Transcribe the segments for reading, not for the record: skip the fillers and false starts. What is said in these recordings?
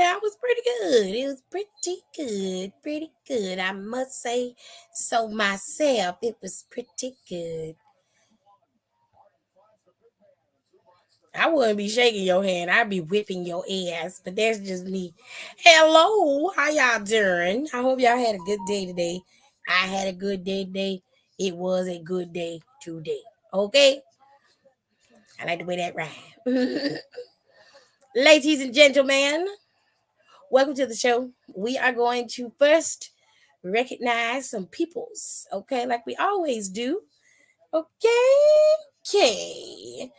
Smackdown was pretty good. It was pretty good. I must say so myself. It was pretty good. I wouldn't be shaking your hand. I'd be whipping your ass. But that's just me. Hello, how y'all doing? I hope y'all had a good day today. I had a good day today. It was a good day today. Okay? I like the way that rhyme. Ladies and gentlemen, welcome to the show. We are going to first recognize some peoples, okay, like we always do. Okay, okay.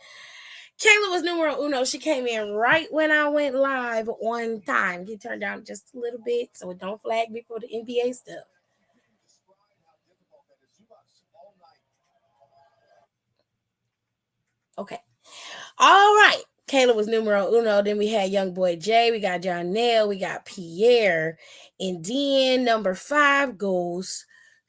Kayla was numero uno. She came in right when I went live on time. Get turned down just a little bit so it don't flag me for the NBA stuff. Okay. All right. Kayla was numero uno. Then we had young boy Jay. We got John Nail. We got Pierre. And then number 5 goes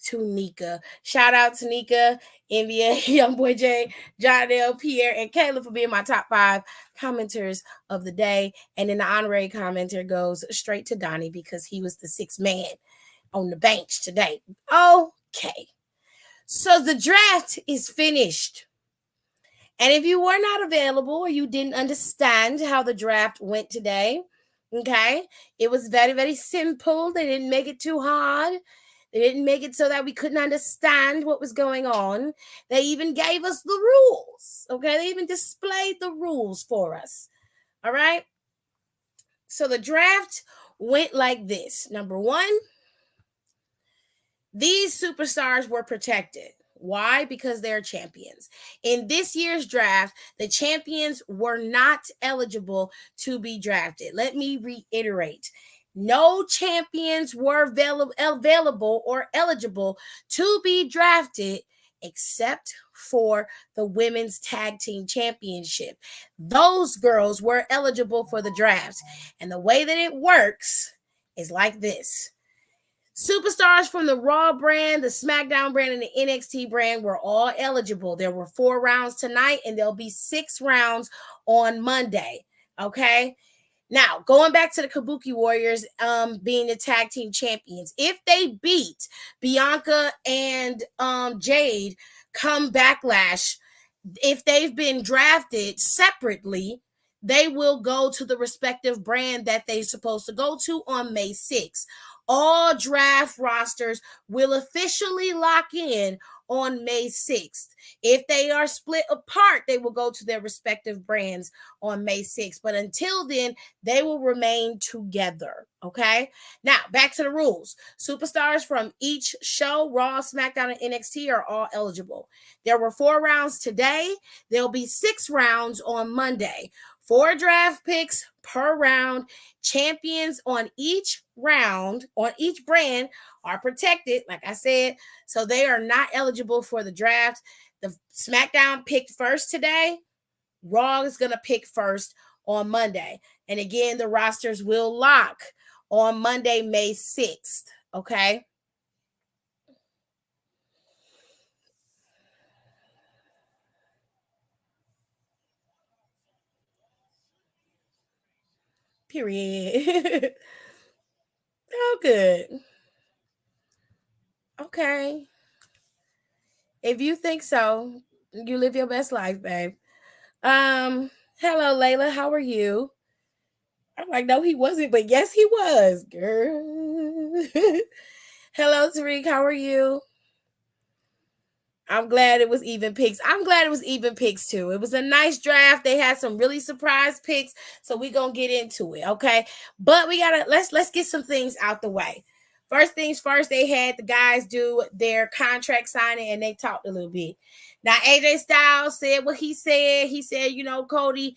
to Nika. Shout out to Nika, NBA, young boy Jay, John Nail, Pierre, and Kayla for being my top 5 commenters of the day. And then the honorary commenter goes straight to Donnie because he was the 6th man on the bench today. Okay. So the draft is finished. And if you were not available or you didn't understand how the draft went today, okay, it was very, very simple. They didn't make it too hard. They didn't make it so that we couldn't understand what was going on. They even gave us the rules, okay? They even displayed the rules for us, all right? So the draft went like this. Number 1, these superstars were protected. Why? Because they're champions. In this year's draft, the champions were not eligible to be drafted. Let me reiterate. No champions were available or eligible to be drafted except for the women's tag team championship. Those girls were eligible for the draft. And the way that it works is like this. Superstars from the Raw brand, the Smackdown brand, and the NXT brand were all eligible. There were 4 rounds tonight, and there'll be 6 rounds on Monday. Okay. Now, going back to the Kabuki Warriors being the tag team champions, if they beat Bianca and Jade come Backlash, if they've been drafted separately, they will go to the respective brand that they're supposed to go to on May 6th. All draft rosters will officially lock in on May 6th. If they are split apart, they will go to their respective brands on May 6th. But until then, they will remain together. Okay. Now, back to the rules. Superstars from each show, Raw, SmackDown, and NXT, are all eligible. There were 4 rounds today. There'll be 6 rounds on Monday. 4 draft picks per round. Champions on each round, on each brand, are protected, like I said, so they are not eligible for the draft. The SmackDown picked first today. Raw is going to pick first on Monday. And again, the rosters will lock on Monday, May 6th. Okay. Period. Oh, good. Okay. If you think so, you live your best life, babe. Hello, Layla. How are you? I'm like, no, he wasn't, but yes, he was, girl. Hello, Tariq. How are you? I'm glad it was even picks. I'm glad it was even picks too. It was a nice draft. They had some really surprise picks, so we gonna get into it, okay? But we gotta let's get some things out the way. First things first, they had the guys do their contract signing and they talked a little bit. Now AJ Styles said what he said. He said, Cody,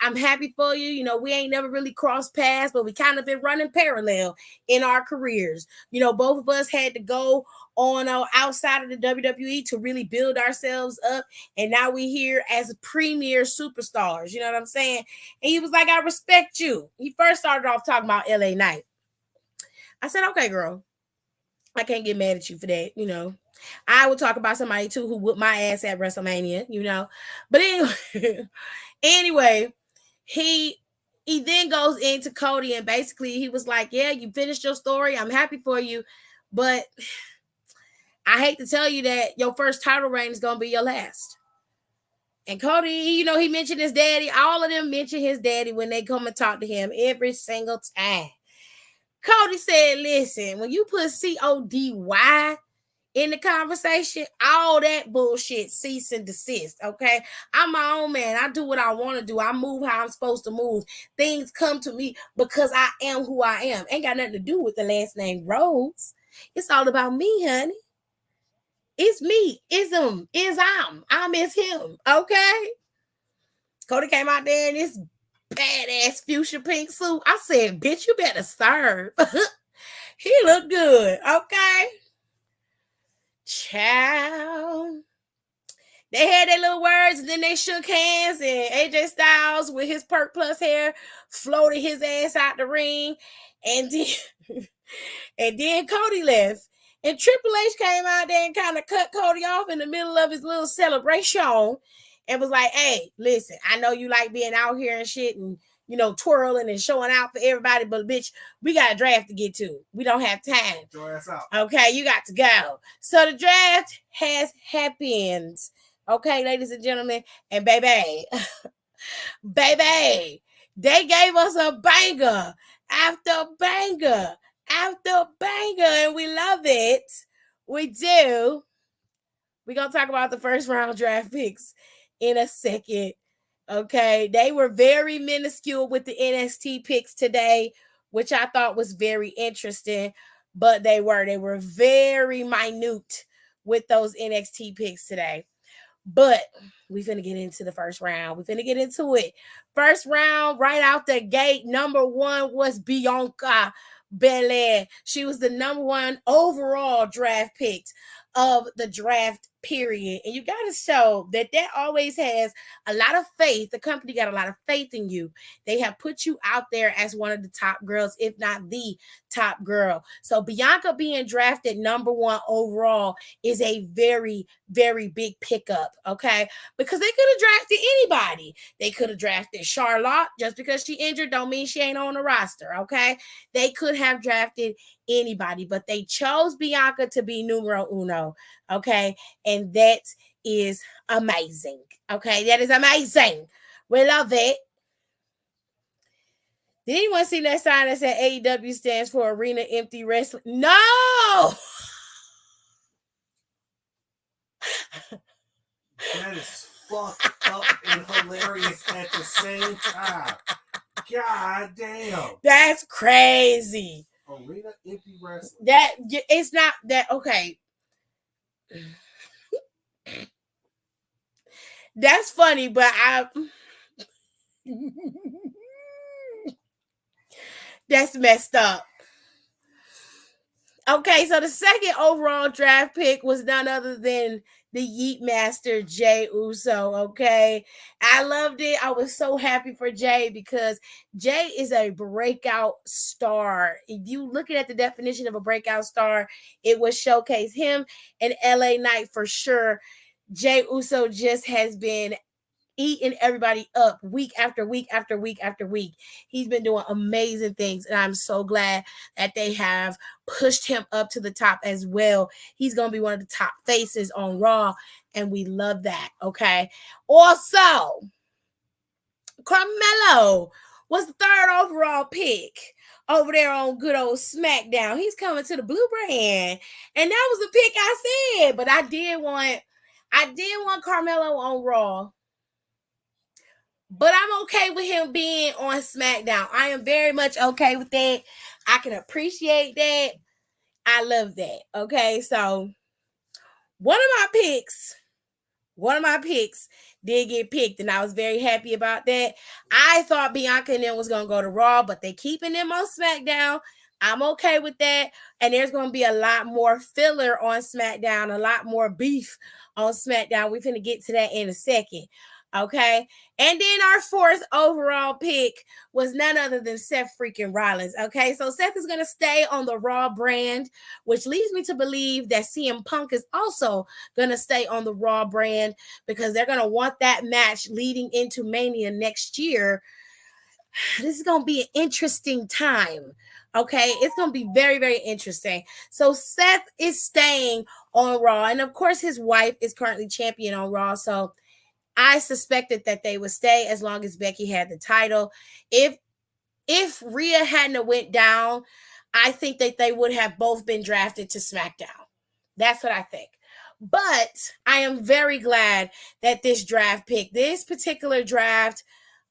I'm happy for you. We ain't never really crossed paths, but we kind of been running parallel in our careers. Both of us had to go on outside of the WWE to really build ourselves up. And now we here as premier superstars. You know what I'm saying? And he was like, I respect you. He first started off talking about LA Knight. I said, okay, girl, I can't get mad at you for that. I would talk about somebody too who whooped my ass at WrestleMania. But anyway, anyway, he He then goes into Cody and basically he was like, yeah, you finished your story. I'm happy for you. But I hate to tell you that your first title reign is going to be your last. And Cody, he mentioned his daddy. All of them mention his daddy when they come and talk to him every single time. Cody said, listen, when you put CODY in the conversation, all that bullshit cease and desist, okay? I'm my own man. I do what I want to do. I move how I'm supposed to move. Things come to me because I am who I am. Ain't got nothing to do with the last name Rhodes. It's all about me, honey. It's me. It's him. It's I'm is him, okay? Cody came out there in this badass fuchsia pink suit. I said, bitch, you better serve. He looked good, okay? Child. They had their little words, and then they shook hands, and AJ Styles with his Perk Plus hair floated his ass out the ring, and then, and then Cody left. And Triple H came out there and kind of cut Cody off in the middle of his little celebration and was like, hey, listen, I know you like being out here and shit and, twirling and showing out for everybody, but bitch, we got a draft to get to. We don't have time. Your ass out. Okay, you got to go. So the draft has happened. Okay, ladies and gentlemen, and baby, baby, they gave us a banger after banger after banger, and we love it. We do. We're going to talk about the first round draft picks in a second. Okay, they were very minuscule with the NXT picks today, which I thought was very interesting, but they were very minute with those NXT picks today. But we finna get into the first round. We finna get into it. First round, right out the gate, number one was Bianca Belair. She was the number one overall draft pick of the draft period. And you got to show that always has a lot of faith. The company got a lot of faith in you. They have put you out there as one of the top girls, if not the top girl. So Bianca being drafted number one overall is a very, very big pickup, okay? Because they could have drafted anybody. They could have drafted Charlotte. Just because she injured don't mean she ain't on the roster, okay? They could have drafted anybody, but they chose Bianca to be numero uno, okay? And that is amazing, okay? That is amazing. We love it. Did anyone see that sign that said AEW stands for Arena Empty Wrestling? No! That is fucked up and hilarious at the same time. God damn. That's crazy. Arena Empty Wrestling. That it's not that okay. That's funny, but that's messed up. Okay, so the second overall draft pick was none other than the Yeet Master Jay Uso. Okay, I loved it. I was so happy for Jay because Jay is a breakout star. If you looking at the definition of a breakout star, it would showcase him and LA Knight for sure. Jay Uso just has been eating everybody up week after week after week after week. He's been doing amazing things, and I'm so glad that they have pushed him up to the top as well. He's going to be one of the top faces on Raw, and we love that, okay? Also, Carmelo was the third overall pick over there on good old Smackdown. He's coming to the Blue Brand, and that was the pick I said, but I did want Carmelo on Raw. But I'm okay with him being on SmackDown. I am very much okay with that. I can appreciate that. I love that. Okay, so one of my picks did get picked, and I was very happy about that. I thought Bianca and them was going to go to Raw, but they keeping them on SmackDown. I'm okay with that. And there's going to be a lot more filler on SmackDown, a lot more beef on SmackDown. We're going to get to that in a second. Okay. And then our fourth overall pick was none other than Seth freaking Rollins. Okay. So Seth is going to stay on the Raw brand, which leads me to believe that CM Punk is also going to stay on the Raw brand because they're going to want that match leading into Mania next year. this is gonna be an interesting time. Okay, it's gonna be very, very interesting. So Seth is staying on Raw, and of course, his wife is currently champion on Raw. So I suspected that they would stay as long as Becky had the title. If if Rhea hadn't went down, I think that they would have both been drafted to SmackDown. That's what I think. But I am very glad that this draft pick, this particular draft,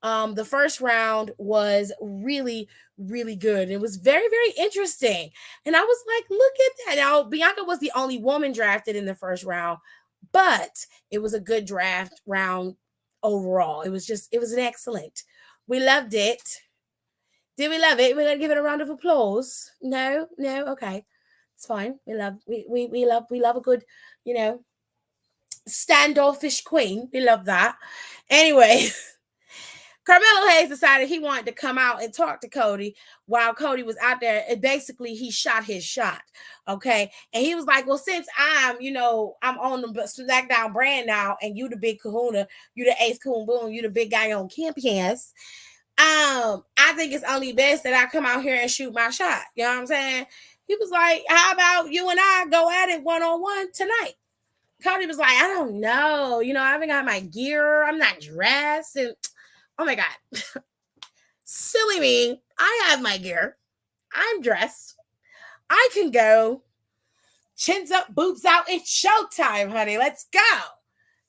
the first round was really, really good. It was very, very interesting. And I was like, look at that. Now, Bianca was the only woman drafted in the first round, but it was a good draft round overall. It was an excellent. We loved it. Did we love it? We're gonna give it a round of applause. No, no, okay. It's fine. We love a good, you know, standoffish queen. We love that. Anyway, Carmelo Hayes decided he wanted to come out and talk to Cody while Cody was out there. And basically, he shot his shot. Okay. And he was like, well, since I'm on the SmackDown brand now, and you the big kahuna, you the ace coon boom, you the big guy on campus. I think it's only best that I come out here and shoot my shot. You know what I'm saying? He was like, how about you and I go at it one-on-one tonight? Cody was like, I don't know. I haven't got my gear. I'm not dressed. And oh my God. Silly me. I have my gear. I'm dressed. I can go. Chins up, boobs out. It's showtime, honey. Let's go.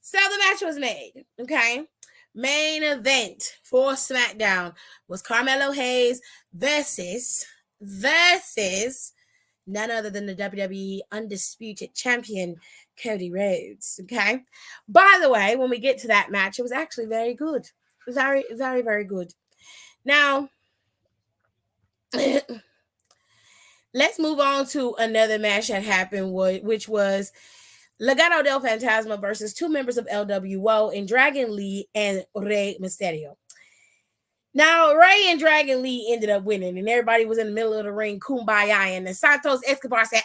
So the match was made. Okay. Main event for SmackDown was Carmelo Hayes versus none other than the WWE Undisputed Champion, Cody Rhodes. Okay. By the way, when we get to that match, it was actually very good. Very, very, very good. Now, let's move on to another match that happened, which was Legado del Fantasma versus two members of LWO in Dragon Lee and Rey Mysterio. Now, Ray and Dragon Lee ended up winning, and everybody was in the middle of the ring, kumbaya, and then Santos Escobar said,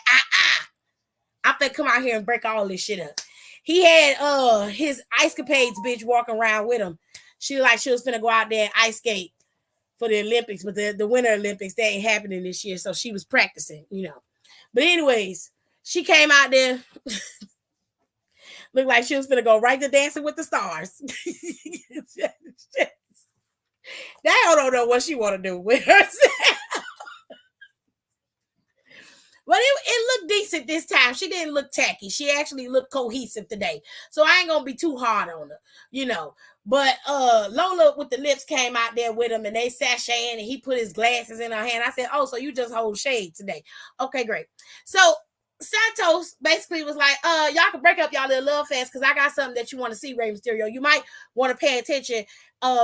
I'm finna come out here and break all this shit up. He had his Ice Capades bitch walking around with him. She was finna go out there and ice skate for the Olympics, but the Winter Olympics, they ain't happening this year, so she was practicing, But anyways, she came out there, looked like she was finna go right to Dancing with the Stars. Now I don't know what she want to do with herself. But it looked decent this time. She didn't look tacky. She actually looked cohesive today. So I ain't gonna be too hard on her, But Lola with the lips came out there with him, and they sashaying, and he put his glasses in her hand. I said, oh, so you just hold shade today. Okay, great. So Santos basically was like, y'all can break up y'all little love fest because I got something that you want to see, Rey Mysterio. You might want to pay attention,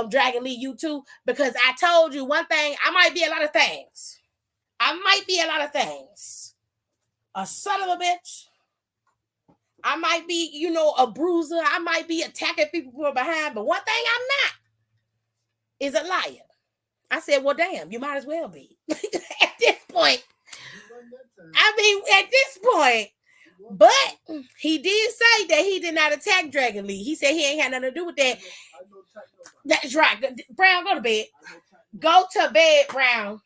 Dragon Lee, you too, because I told you one thing, I might be a lot of things. A son of a bitch. I might be, a bruiser. I might be attacking people from behind, but one thing I'm not is a liar. I said, well, damn, you might as well be. At this point. But he did say that he did not attack Dragon Lee. He said he ain't had nothing to do with that. That's right. Brown, go to bed. Go to bed, Brown.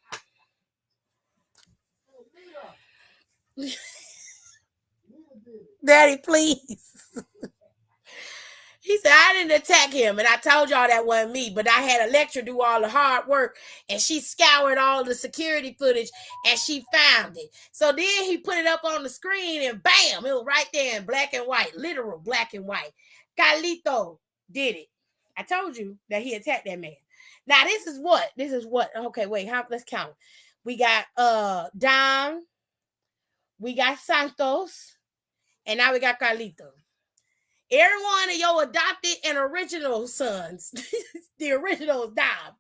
Daddy, please. He said, I didn't attack him, and I told y'all that wasn't me, but I had Electra do all the hard work, and she scoured all the security footage, and she found it. So then he put it up on the screen, and bam, it was right there in black and white, literal black and white. Carlito did it. I told you that he attacked that man. Now, this is what? Okay, wait, let's count. We got Dom, we got Santos, and now we got Carlito. Every one of your adopted and original sons, the originals died.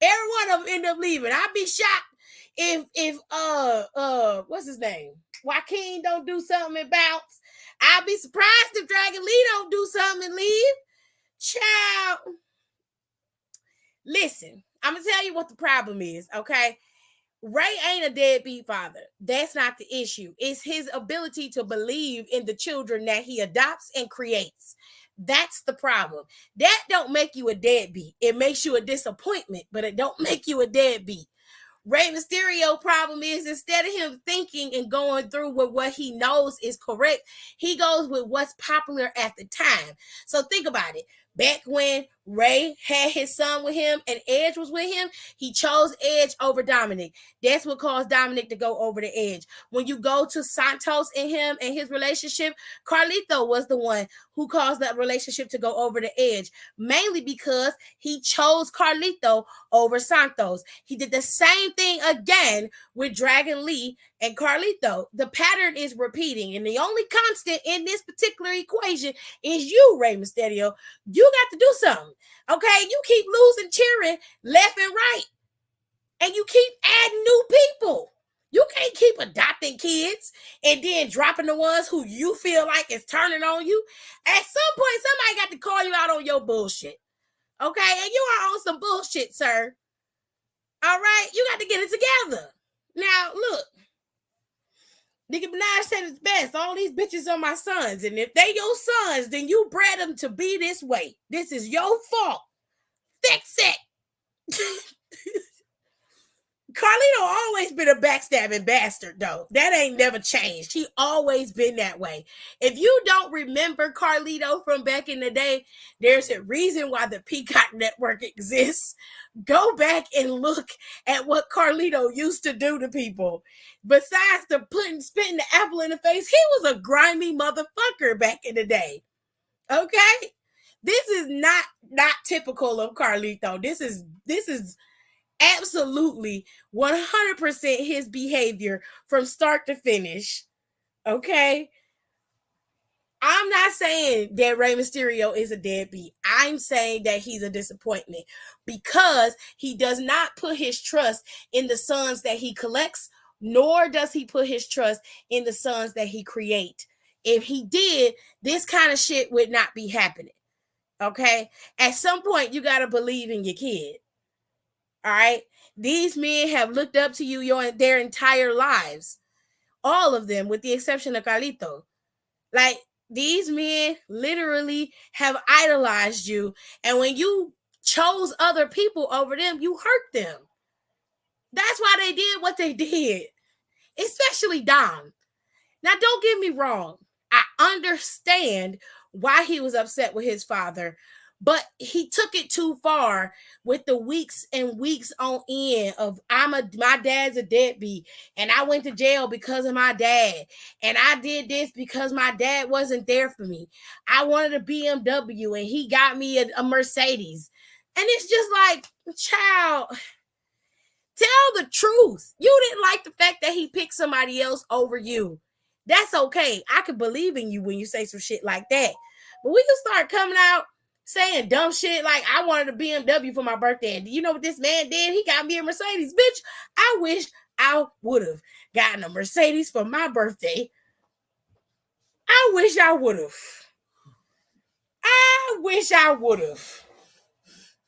Every one of them end up leaving. I'd be shocked if what's his name? Joaquin don't do something and bounce. I'd be surprised if Dragon Lee don't do something and leave. Child. Listen, I'm gonna tell you what the problem is, okay? Ray ain't a deadbeat father. That's not the issue. It's his ability to believe in the children that he adopts and creates. That's the problem. That don't make you a deadbeat. It makes you a disappointment, but it don't make you a deadbeat. Rey Mysterio problem is instead of him thinking and going through with what he knows is correct, he goes with what's popular at the time. So think about it. Back when Ray had his son with him and Edge was with him, he chose Edge over Dominic. That's what caused Dominic to go over the edge. When you go to Santos and him and his relationship, Carlito was the one who caused that relationship to go over the edge, mainly because he chose Carlito over Santos. He did the same thing again with Dragon Lee and Carlito. The pattern is repeating, and the only constant in this particular equation is you, Rey Mysterio. You got to do something, okay? You keep losing cheering left and right, and you keep adding new people. You can't keep adopting kids and then dropping the ones who you feel like is turning on you. At some point, somebody got to call you out on your bullshit, okay? And you are on some bullshit, sir. All right, you got to get it together. Now, look, Nicki Minaj said it's best. All these bitches are my sons, and if they your sons, then you bred them to be this way. This is your fault. Fix it. Carlito always been a backstabbing bastard, though. That ain't never changed. He always been that way. If you don't remember Carlito from back in the day, there's a reason why the Peacock Network exists. Go back and look at what Carlito used to do to people. Besides the spitting the apple in the face, he was a grimy motherfucker back in the day. Okay? This is not typical of Carlito. This is absolutely 100% his behavior from start to finish. Okay? I'm not saying that Rey Mysterio is a deadbeat. I'm saying that he's a disappointment because he does not put his trust in the sons that he collects, nor does he put his trust in the sons that he create. If he did, this kind of shit would not be happening. Okay? At some point, you got to believe in your kid. All right. These men have looked up to you their entire lives. All of them, with the exception of Carlito. Like, these men literally have idolized you. And when you chose other people over them, you hurt them. That's why they did what they did. Especially Dom. Now, don't get me wrong. I understand why he was upset with his father, but he took it too far with the weeks and weeks on end of my dad's a deadbeat, and I went to jail because of my dad, and I did this because my dad wasn't there for me. I wanted a BMW, and he got me a Mercedes, and it's just like, child, tell the truth. You didn't like the fact that he picked somebody else over you. That's okay. I can believe in you when you say some shit like that. But when you start coming out saying dumb shit like, I wanted a BMW for my birthday. And you know what this man did? He got me a Mercedes. Bitch, I wish I would have gotten a Mercedes for my birthday. I wish I would have. I wish I would have.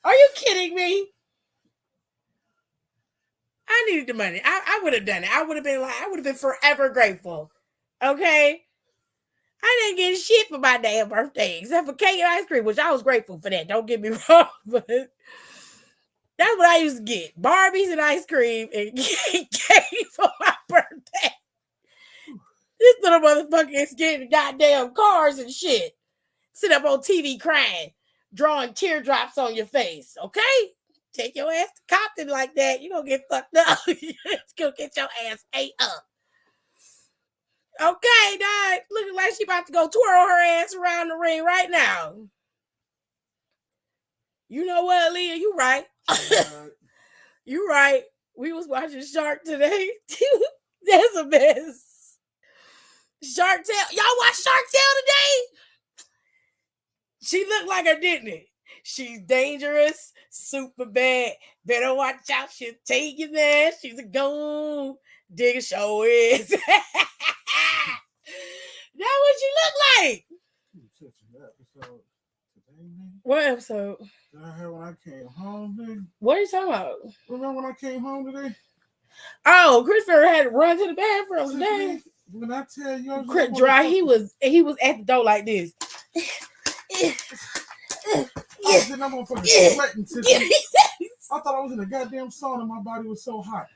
Are you kidding me? I needed the money. I would have done it. I would have been forever grateful. Okay? I didn't get shit for my damn birthday except for cake and ice cream, which I was grateful for that. Don't get me wrong, but that's what I used to get. Barbies and ice cream and cake for my birthday. This little motherfucker is getting goddamn cars and shit. Sit up on TV crying, drawing teardrops on your face, okay? Take your ass to Compton like that. You're going to get fucked up. You're going to get your ass ate up. Okay, dog. Looking like she about to go twirl her ass around the ring right now. You know what, Leah? You right. You right. We was watching Shark today. That's a mess. Shark Tale. Y'all watch Shark Tale today? She looked like her, didn't it? She's dangerous, super bad. Better watch out. She'll take you there. She's a gold digger. Show is. That's what she look like. What episode? Did I hear when I came home today? What are you talking about? Remember when I came home today? Oh, Christopher had to run to the bathroom. Dang. When I tell you, Chris dry, he was at the door like this. I was in that motherfucker sweating. I thought I was in a goddamn sauna. My body was so hot.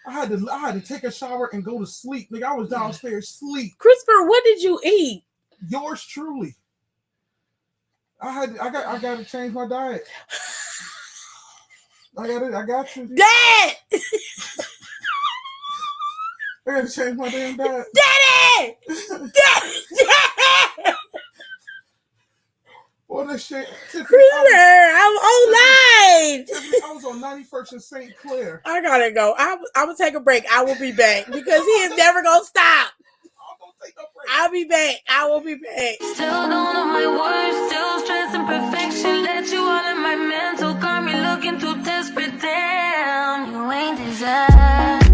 I had to take a shower and go to sleep. Nigga, I was downstairs sleep. Christopher, what did you eat? Yours truly. I got to change my diet. I got you. Dad! I got to change my damn diet. Daddy! Daddy! Well, that shit. Christopher, I'm online. I was on 91st and St. Clair. I gotta go. I'm gonna take a break. I will be back because he is never gonna stop. I'll be back. I will be back. Still don't know my words, still stressing perfection. Let you all in my mental, got me looking too desperate. Damn, you ain't deserve.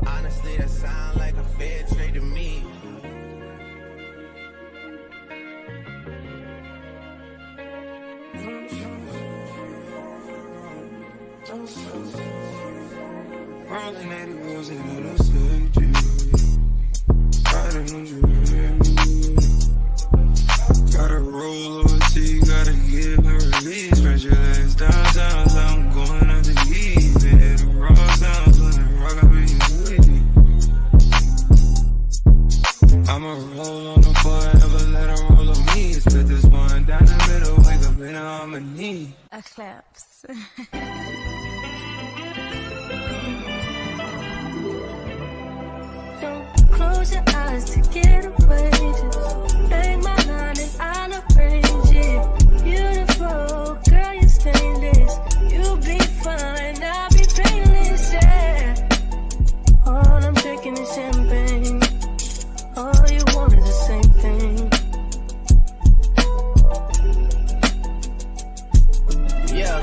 Honestly, that sound like a fair trade to me. Rolling 80 wheels in a Mercedes. Riding on you. Gotta roll over to you, gotta give her release. Spread your legs downtown, so I'm going on the eve. Hit the raw sounds when I rock up in your city. I'ma roll on the forever, let her roll on me. Split this one down the middle, wake up in harmony. Eclipse. Don't close your eyes to get away. Just bang my line and I'll arrange it. Beautiful, girl, you're stainless. You'll be fine, I'll be painless, yeah. All I'm drinking is champagne. All you want is the same thing. Yeah.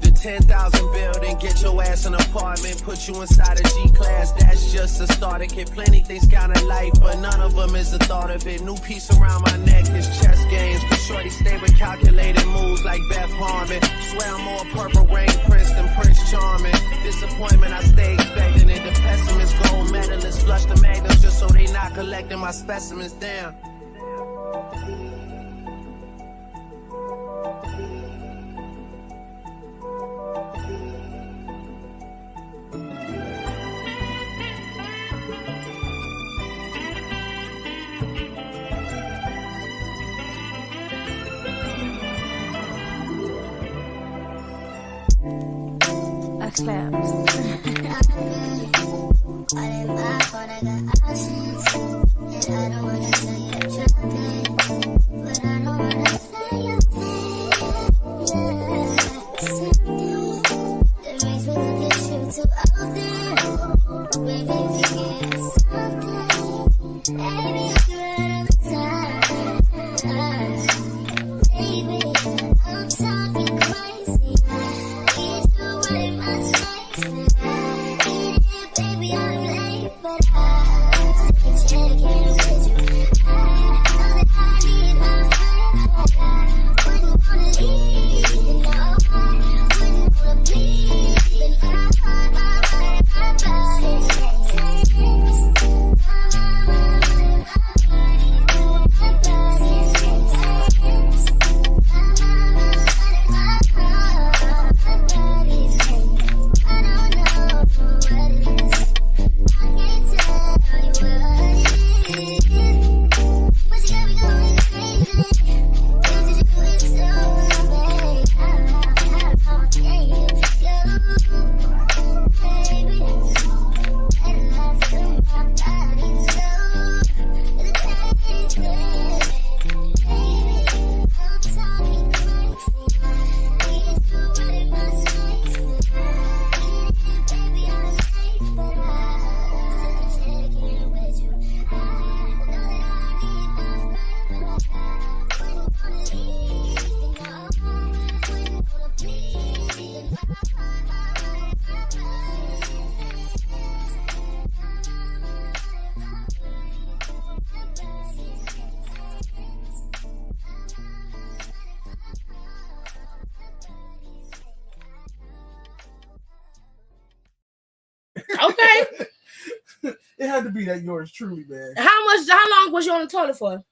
The 10,000 building, get your ass an apartment, put you inside a G-class, that's just a starter kit. Plenty things count in life, but none of them is the thought of it. New piece around my neck is chess games, but shorty stay with calculated moves like Beth Harmon. Swear I'm more Purple Rain Prince than Prince Charming. Disappointment, I stay expecting it. The pessimist, gold medalists, flush the magnums just so they not collecting my specimens. Damn. Eclipse. Okay. It had to be that yours truly, man. How long was you on the toilet for?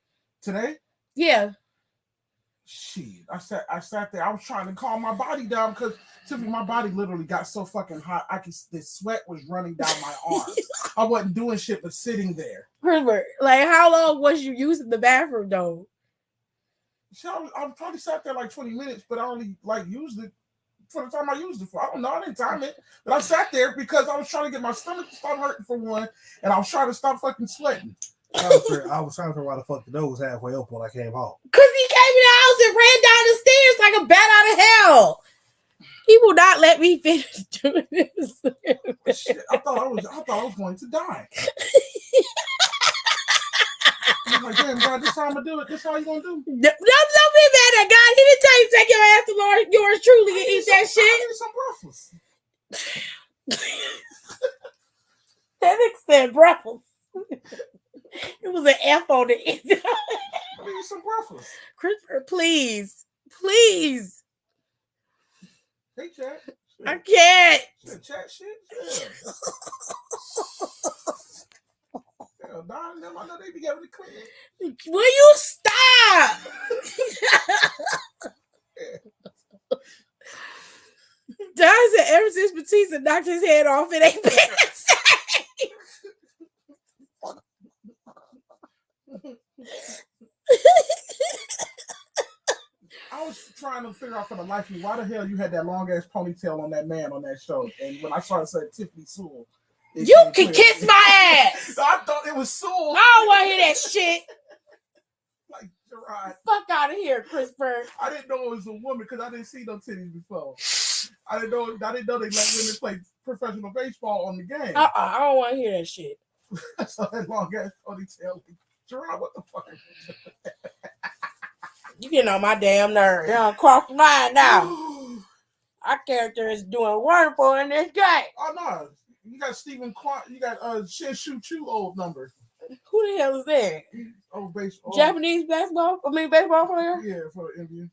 Today? Yeah. Shit. I sat there. I was trying to calm my body down because Tiffany, my body literally got so fucking hot. The sweat was running down my arms. I wasn't doing shit but sitting there. Christopher, like how long was you using the bathroom though? So I probably sat there like 20 minutes, but I only like used it for the time I used it for. I don't know. I didn't time it. But I sat there because I was trying to get my stomach to stop hurting for one, and I was trying to stop fucking sweating. I was trying to figure why the fuck the door was halfway open when I came home. Cause he came in the house and ran down the stairs like a bat out of hell. He will not let me finish doing this. Shit, I thought I was going to die. I'm like, damn, God, this how I'm gonna do it. This how you gonna do? Don't be mad at God. He didn't tell you to take your ass to Lord, yours truly and eat that shit. I need some breakfast. That nigga said breakfast. It was an F on the end. I need some breakfast. Christopher, please. Please. Hey, chat. I can't. Chat shit. Yeah. Don, them, I know they be able to clean. Will you stop? Don said ever since Batista knocked his head off, it ain't been the same. I was trying to figure out for the life of me why the hell you had that long ass ponytail on that man on that show. And when I saw it said Tiffany Sewell, You can kiss my ass. I thought it was Sewell. I don't want to hear that shit. Like Gerard. Fuck out of here, Christopher. I didn't know it was a woman because I didn't see no titties before. I didn't know they let women play professional baseball on the game. I don't want to hear that shit. I saw that long ass ponytail. Gerard, what the fuck? You getting on my damn nerve. You're on cross the line now. Our character is doing wonderful in this game. Oh no. You got Stephen Clark, you got Shin Shu Chu old number. Who the hell is that? Old baseball. Japanese baseball player? Yeah, for the Indians.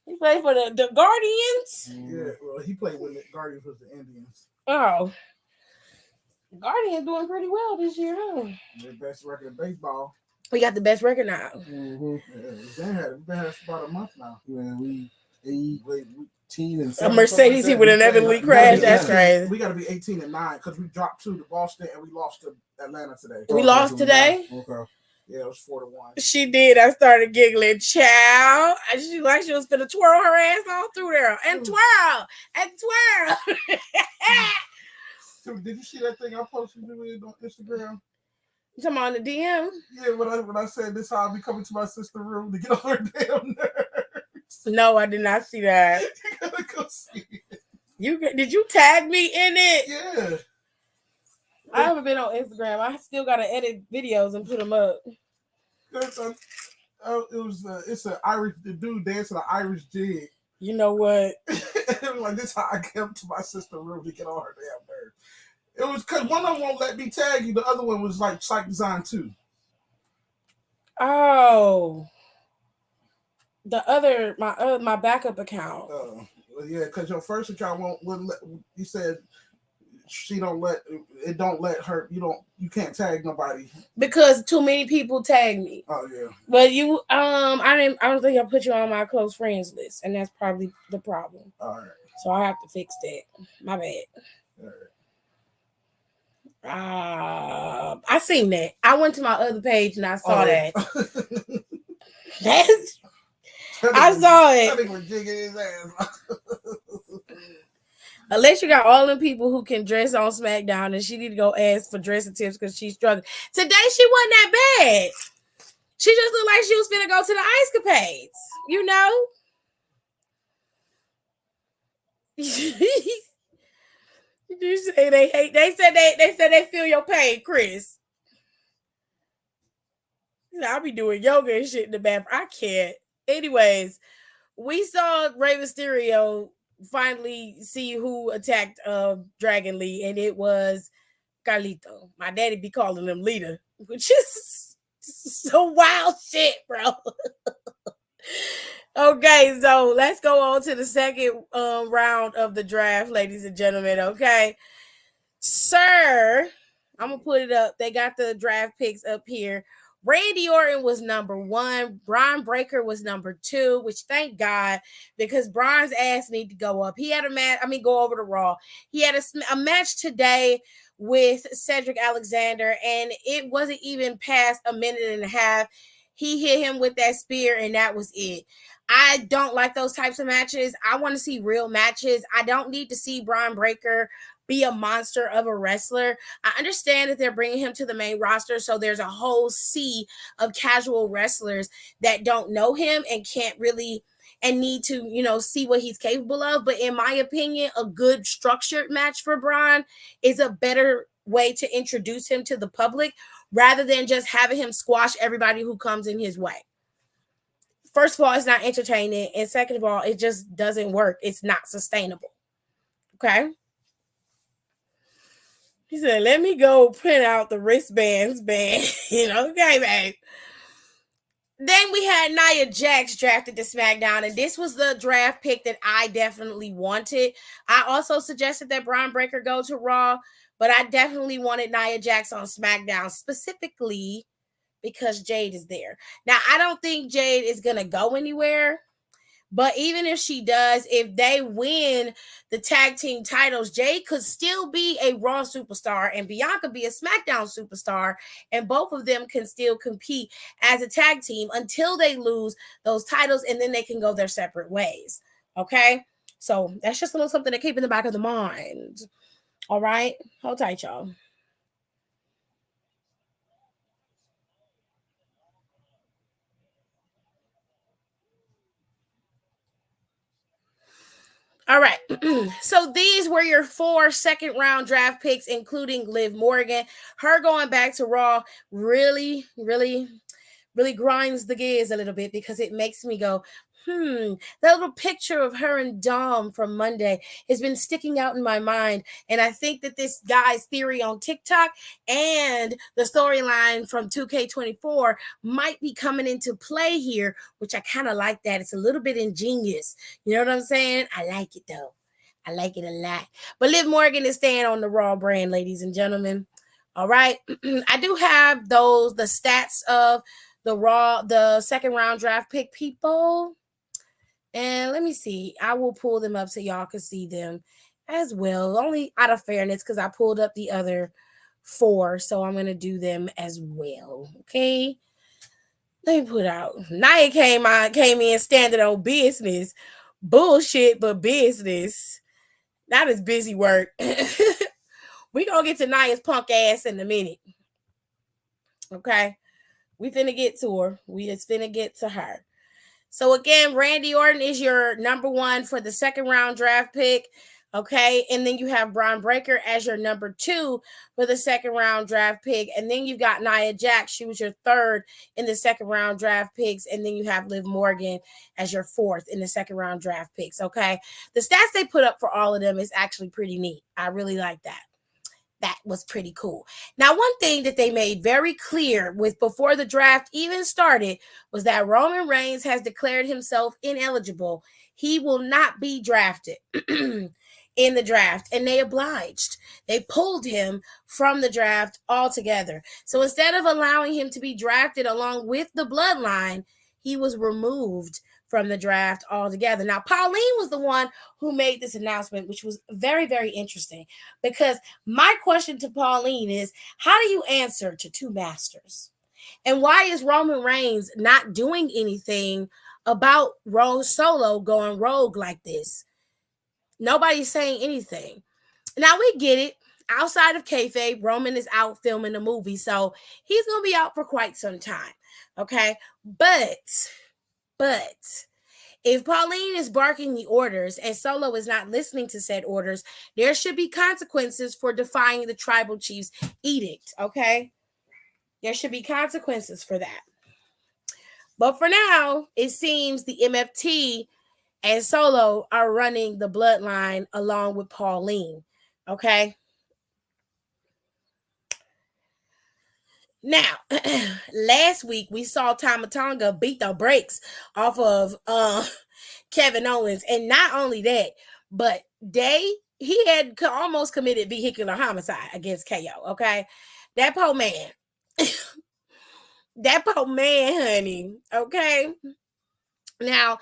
He played for the Guardians? Yeah, well, he played with the Guardians with the Indians. Oh. Guardians doing pretty well this year, huh? Their best record in baseball. We got the best record now. Mm-hmm. Yeah, we've been here for about a month now. Yeah, we 18 and A Mercedes he would have never crashed. That's crazy. We got to be 18-9 because we dropped 2 to Boston and we lost to Atlanta today. We lost today? Okay. Yeah, it was 4-1. She did. I started giggling. Child. She like she was finna twirl her ass all through there. And twirl. And twirl. So, did you see that thing I posted you on Instagram? You talking about on the DM? Yeah, when I said this, how I be coming to my sister's room to get on her damn nerves. No, I did not see that. You gotta go see it. Did you tag me in it? Yeah. I haven't been on Instagram. I still gotta edit videos and put them up. It's an Irish dude dancing an Irish jig. You know what? It was like this how I came to my sister's room to get on her damn nerves. It was because one of them won't let me tag you. The other one was like Psych Design 2. Oh. My backup account. Well, yeah, because your first account wouldn't let. You said she don't let her. You can't tag nobody Because too many people tag me. Oh yeah. But you I don't think I put you on my close friends list, and that's probably the problem. All right. So I have to fix that. My bad. All right. I seen that. I went to my other page and I saw that. That's I saw it. That nigga was jigging his ass. Unless you got all them people who can dress on Smackdown, and she need to go ask for dressing tips because she's struggling. Today she wasn't that bad. She just looked like she was finna go to the ice capades, you know. You say they hate. They said they feel your pain, Chris. I'll be doing yoga and shit in the bathroom. I can't. Anyways, we saw Rey Mysterio finally see who attacked Dragon Lee, and it was Carlito. My daddy be calling him Lita, which is so wild shit, bro. Okay, so let's go on to the second round of the draft, ladies and gentlemen. Okay, Sir, I'm gonna put it up. They got the draft picks up here. Randy Orton was number 1. Braun Breaker was number 2, which thank God, because Braun's ass need to go up. He had a match. Go over to Raw. He had a match today with Cedric Alexander, and it wasn't even past a minute and a half. He hit him with that spear, and that was it. I don't like those types of matches. I want to see real matches. I don't need to see Braun Breaker be a monster of a wrestler. I understand that they're bringing him to the main roster, so there's a whole sea of casual wrestlers that don't know him and can't really and need to, see what he's capable of. But in my opinion, a good structured match for Braun is a better way to introduce him to the public rather than just having him squash everybody who comes in his way. First of all, it's not entertaining, and second of all, it just doesn't work. It's not sustainable. Okay? He said, let me go print out the wristbands, man. Okay, babe. Then we had Nia Jax drafted to SmackDown, and this was the draft pick that I definitely wanted. I also suggested that Braun Breaker go to Raw, but I definitely wanted Nia Jax on SmackDown, specifically because Jade is there. Now, I don't think Jade is going to go anywhere. But even if she does, if they win the tag team titles, Jade could still be a Raw superstar and Bianca be a SmackDown superstar. And both of them can still compete as a tag team until they lose those titles, and then they can go their separate ways. Okay? So that's just a little something to keep in the back of the mind. All right? Hold tight, y'all. All right. So these were your 4 second-round draft picks, including Liv Morgan. Her going back to Raw really, really, really grinds the gears a little bit because it makes me go, that little picture of her and Dom from Monday has been sticking out in my mind. And I think that this guy's theory on TikTok and the storyline from 2K24 might be coming into play here, which I kind of like that. It's a little bit ingenious. You know what I'm saying? I like it though. I like it a lot. But Liv Morgan is staying on the Raw brand, ladies and gentlemen. All right. I do have the stats of the second round draft pick people. And let me see. I will pull them up so y'all can see them as well. Only out of fairness, because I pulled up the other 4. So I'm going to do them as well. Okay. Let me put out. Nia came in standing on business. Bullshit, but business. Not as busy work. We going to get to Nia's punk ass in a minute. Okay. We finna get to her. We just finna get to her. So again, Randy Orton is your number 1 for the second round draft pick. Okay. And then you have Braun Breaker as your number 2 for the second round draft pick. And then you've got Nia Jax. She was your 3rd in the second round draft picks. And then you have Liv Morgan as your 4th in the second round draft picks. Okay. The stats they put up for all of them is actually pretty neat. I really like that. That was pretty cool. Now, one thing that they made very clear before the draft even started was that Roman Reigns has declared himself ineligible. He will not be drafted in the draft, and they obliged. They pulled him from the draft altogether. So instead of allowing him to be drafted along with the bloodline, he was removed from the draft altogether. Now, Pauline was the one who made this announcement, which was very, very interesting, because my question to Pauline is, how do you answer to 2 masters? And why is Roman Reigns not doing anything about Solo going rogue like this? Nobody's saying anything. Now, we get it. Outside of kayfabe, Roman is out filming a movie, so he's going to be out for quite some time. Okay? But if Pauline is barking the orders and Solo is not listening to said orders, there should be consequences for defying the tribal chief's edict, okay? There should be consequences for that. But for now, it seems the MFT and Solo are running the bloodline along with Pauline, okay? Now, last week we saw Tama Tonga beat the brakes off of Kevin Owens. And not only that, but they he had almost committed vehicular homicide against KO. Okay, that poor man, that poor man, honey. Okay, now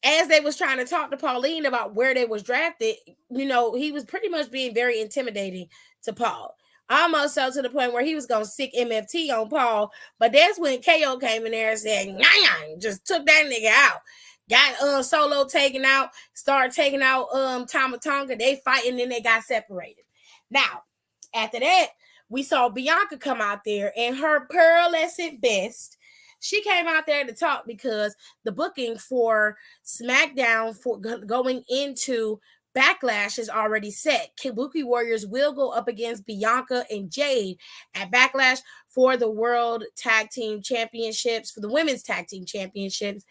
as they was trying to talk to Pauline about where they was drafted, he was pretty much being very intimidating to Paul. Almost so to the point where he was gonna sick MFT on Paul, but that's when KO came in there and said, "Nah," just took that nigga out. Got Solo taken out, started taking out Tama Tonga. They fighting, and they got separated. Now, after that, we saw Bianca come out there in her pearlescent best. She came out there to talk because the booking for Smackdown for going into Backlash is already set. Kabuki Warriors will go up against Bianca and Jade at Backlash for the World Tag Team Championships, for the Women's Tag Team Championships.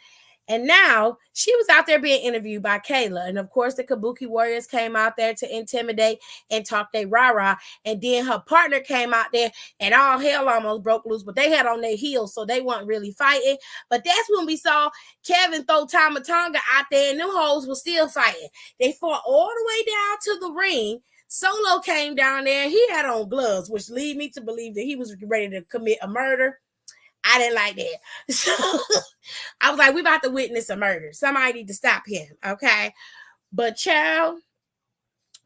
And now she was out there being interviewed by Kayla. And of course, the Kabuki Warriors came out there to intimidate and talk they rah-rah. And then her partner came out there and all hell almost broke loose, but they had on their heels, so they weren't really fighting. But that's when we saw Kevin throw Tama Tonga out there, and them hoes were still fighting. They fought all the way down to the ring. Solo came down there and he had on gloves, which lead me to believe that he was ready to commit a murder. I didn't like that. So I was like, we about to witness a murder. Somebody need to stop him, okay? But child,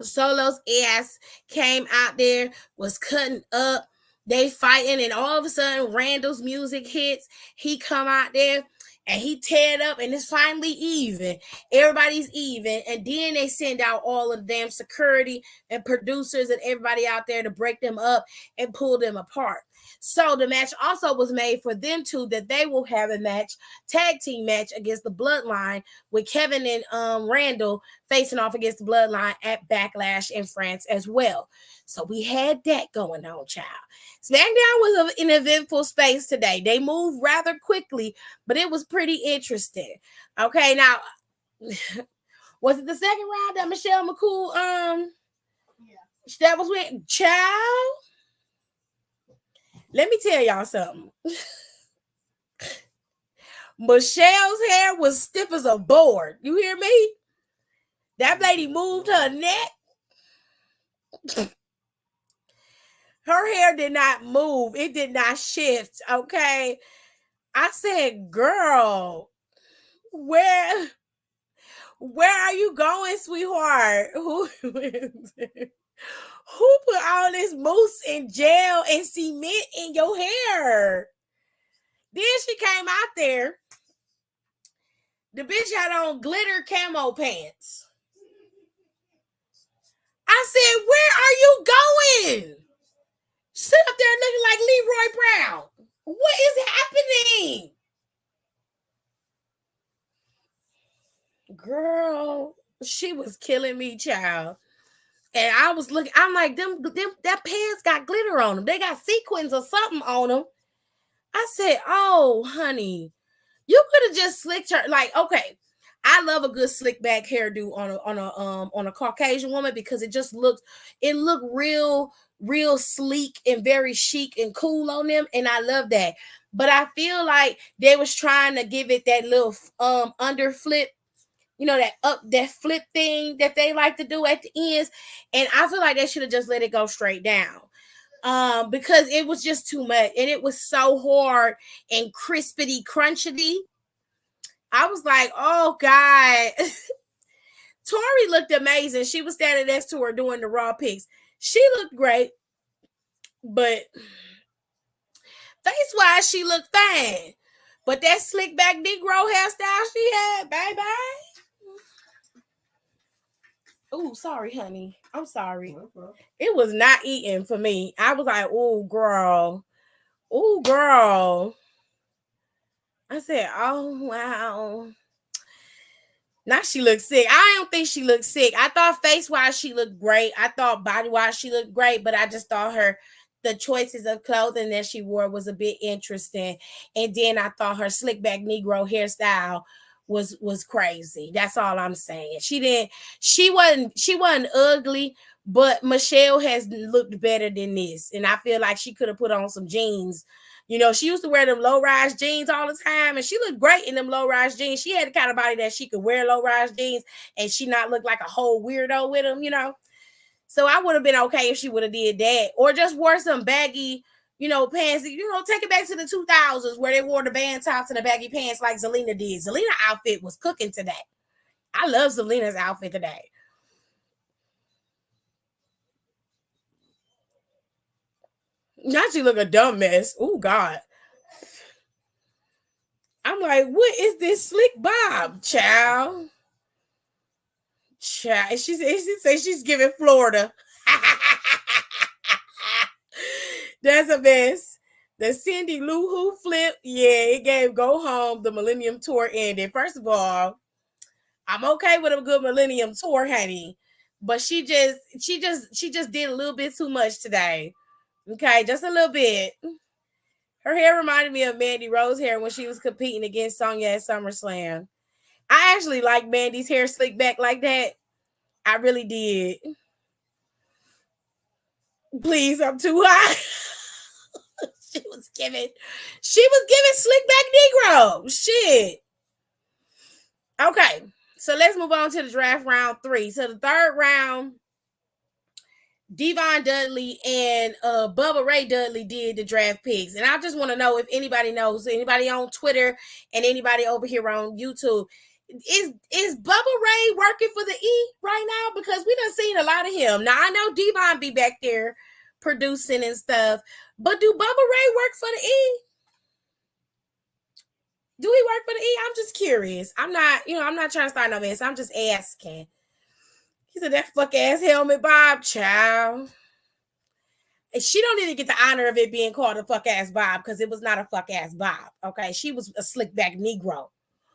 Solo's ass came out there, was cutting up. They fighting, and all of a sudden, Randall's music hits. He come out there, and he teared up, and it's finally even. Everybody's even. And then they send out all of the damn security and producers and everybody out there to break them up and pull them apart. So the match also was made for them two, that they will have a match, tag team match against the Bloodline, with Kevin and Randall facing off against the Bloodline at Backlash in France as well. So we had that going on, child. SmackDown was an eventful space today. They moved rather quickly, but it was pretty interesting. Okay, now was it the second round that Michelle McCool that was with child? Let me tell y'all something. Michelle's hair was stiff as a board. You hear me? That lady moved her neck. Her hair did not move. It did not shift. Okay. I said, girl, where are you going, sweetheart? Who put all this mousse and gel and cement in your hair? Then she came out there. The bitch had on glitter camo pants. I said, where are you going? Sit up there looking like Leroy Brown. What is happening? Girl, she was killing me, child. And I was looking, I'm like, them that pants got glitter on them. They got sequins or something on them. I said, oh, honey, you could have just slicked her. Like, okay, I love a good slick back hairdo on a Caucasian woman, because it looked real sleek and very chic and cool on them, and I love that. But I feel like they was trying to give it that little under flip, that flip thing that they like to do at the ends, and I feel like they should have just let it go straight down. Because it was just too much, and it was so hard and crispity crunchity. I was like, oh God. Tori looked amazing. She was standing next to her doing the Raw picks. She looked great, but face-wise, she looked fine. But that slick back Negro hairstyle she had, baby. Oh, sorry, honey. I'm sorry. It was not eating for me. I was like, oh, girl. Oh, girl. I said, oh, wow. Now she looked sick. I don't think she looked sick. I thought face-wise she looked great. I thought body-wise she looked great, but I just thought the choices of clothing that she wore was a bit interesting. And then I thought her slick back Negro hairstyle was crazy. That's all I'm saying. She wasn't ugly, but Michelle has looked better than this. And I feel like she could have put on some jeans. She used to wear them low-rise jeans all the time, and she looked great in them low-rise jeans. She had the kind of body that she could wear low-rise jeans and she not look like a whole weirdo with them, So I would have been okay if she would have did that, or just wore some baggy, pants. Take it back to the 2000s where they wore the band tops and the baggy pants like Zelina did. Zelina outfit was cooking today. I love Zelina's outfit today. Now she look a dumb mess. Oh God. I'm like, what is this slick bob, child? Child. She says she's giving Florida. That's a mess. The Cindy Lou Who flip, yeah, it gave Go Home. The Millennium Tour ended. First of all, I'm okay with a good Millennium Tour, honey, but she just did a little bit too much today. Okay, just a little bit. Her hair reminded me of Mandy Rose hair when she was competing against Sonya at SummerSlam. I actually like Mandy's hair slicked back like that. I really did. Please, I'm too high. She was giving slick back Negro. Shit. Okay, so let's move on to the draft round 3. So the third round, Devon Dudley and Bubba Ray Dudley did the draft picks. And I just want to know if anybody knows, anybody on Twitter and anybody over here on YouTube, is Bubba Ray working for the E right now? Because we done seen a lot of him. Now, I know Devon be back there producing and stuff, but do Bubba Ray work for the E? Do he work for the E? I'm just curious. I'm not trying to start no mess. I'm just asking. He said that fuck ass helmet Bob, child. And she don't even get the honor of it being called a fuck ass Bob because it was not a fuck ass Bob. Okay. She was a slick back Negro.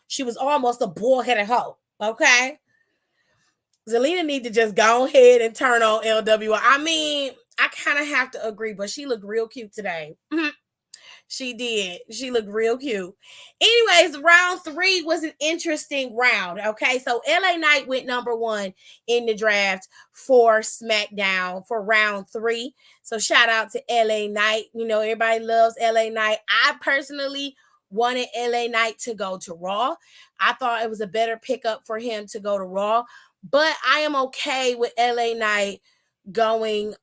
She was almost a bull-headed hoe. Okay. Zelina need to just go ahead and turn on LWI. I mean, I kind of have to agree, but she looked real cute today. She did. She looked real cute. Anyways, round 3 was an interesting round. Okay, so LA Knight went number 1 in the draft for SmackDown for round 3. So shout out to LA Knight. Everybody loves LA Knight. I personally wanted LA Knight to go to Raw. I thought it was a better pickup for him to go to Raw, but I am okay with LA Knight going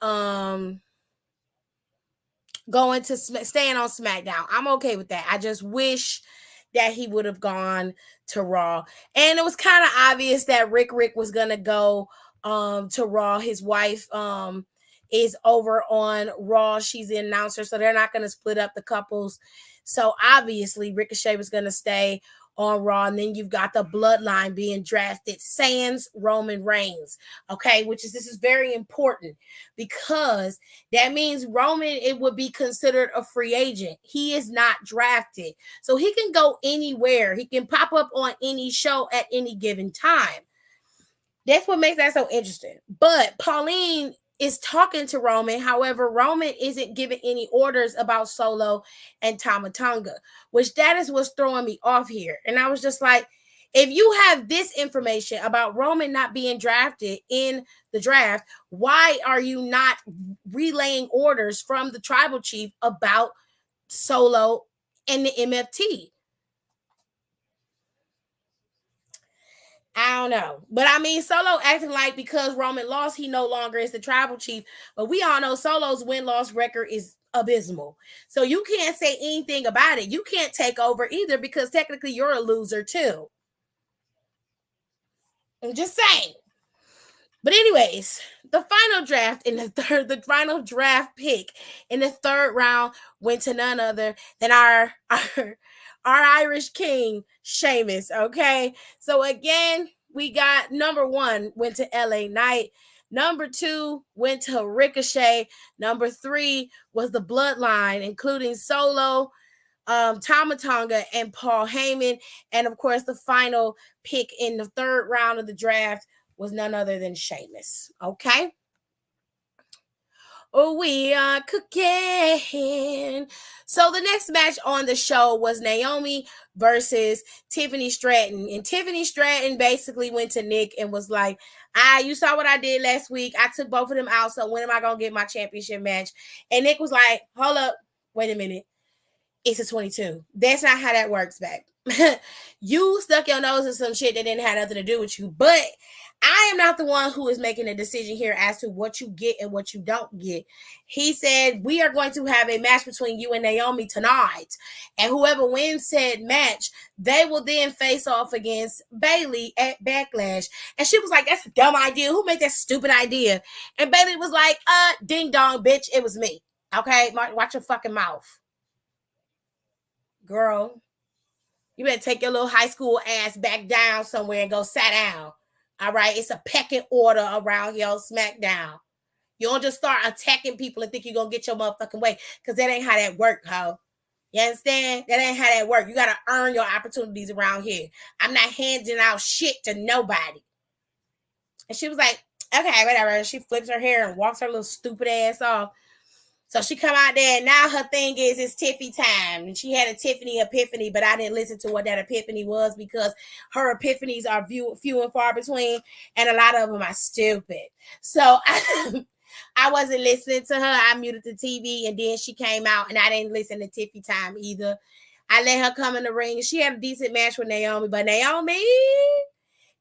to staying on SmackDown. I'm okay with that. I just wish that he would have gone to Raw. And it was kind of obvious that Rick was gonna go to Raw. His wife is over on Raw. She's the announcer, so they're not gonna split up the couples. So obviously Ricochet was gonna stay on Raw, and then you've got the bloodline being drafted, sans Roman Reigns. Okay, this is very important because that means Roman, it would be considered a free agent. He is not drafted, so he can go anywhere. He can pop up on any show at any given time. That's what makes that so interesting. But Pauline is talking to Roman. However, Roman isn't giving any orders about Solo and Tama Tonga, which that is what's throwing me off here. And I was just like, if you have this information about Roman not being drafted in the draft, why are you not relaying orders from the tribal chief about Solo and the MFT? I don't know. But I mean, Solo acting like because Roman lost, he no longer is the tribal chief. But we all know Solo's win-loss record is abysmal. So you can't say anything about it. You can't take over either because technically you're a loser too. I'm just saying. But anyways, the final draft the final draft pick in the third round went to none other than our Irish king, Sheamus. Okay, so again, we got number 1 went to LA Knight. Number 2 went to Ricochet. Number 3 was the Bloodline, including Solo, Tama Tonga, and Paul Heyman. And of course, the final pick in the third round of the draft was none other than Sheamus. Okay. Oh, we are cooking. So the next match on the show was Naomi versus Tiffany Stratton. And Tiffany Stratton basically went to Nick and was like, you saw what I did last week. I took both of them out. So when am I going to get my championship match? And Nick was like, hold up. Wait a minute. It's a 22. That's not how that works, back. You stuck your nose in some shit that didn't have nothing to do with you. But I am not the one who is making a decision here as to what you get and what you don't get. He said, we are going to have a match between you and Naomi tonight. And whoever wins said match, they will then face off against Bailey at Backlash. And she was like, that's a dumb idea. Who made that stupid idea? And Bailey was like, ding dong, bitch, it was me. Okay, watch your fucking mouth. Girl, you better take your little high school ass back down somewhere and go sit down. All right, it's a pecking order around here on Smackdown. You don't just start attacking people and think you're gonna get your motherfucking way, because that ain't how that work, ho. You understand? That ain't how that work. You gotta earn your opportunities around here. I'm not handing out shit to nobody. And she was like, okay, whatever. And she flips her hair and walks her little stupid ass off. So she come out there, and now her thing is it's Tiffy time. And she had a Tiffany epiphany, but I didn't listen to what that epiphany was because her epiphanies are few and far between, and a lot of them are stupid. So I wasn't listening to her. I muted the TV, and then she came out, and I didn't listen to Tiffy time either. I let her come in the ring. She had a decent match with Naomi, but Naomi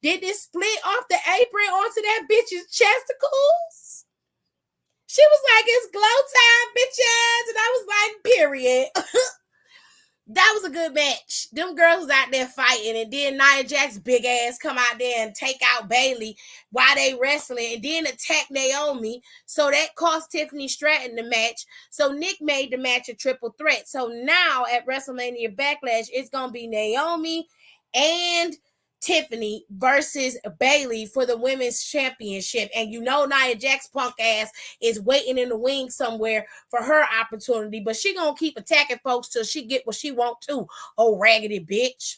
did this split off the apron onto that bitch's chesticles. She was like, it's glow time, bitches. And I was like, period. That was a good match. Them girls was out there fighting. And then Nia Jax's big ass come out there and take out Bailey while they wrestling. And then attack Naomi. So that cost Tiffany Stratton the match. So Nick made the match a triple threat. So now at WrestleMania Backlash, it's going to be Naomi and Tiffany versus Bailey for the women's championship. And you know Nia Jax's punk ass is waiting in the wings somewhere for her opportunity, but she gonna keep attacking folks till she get what she want to. Oh, raggedy bitch.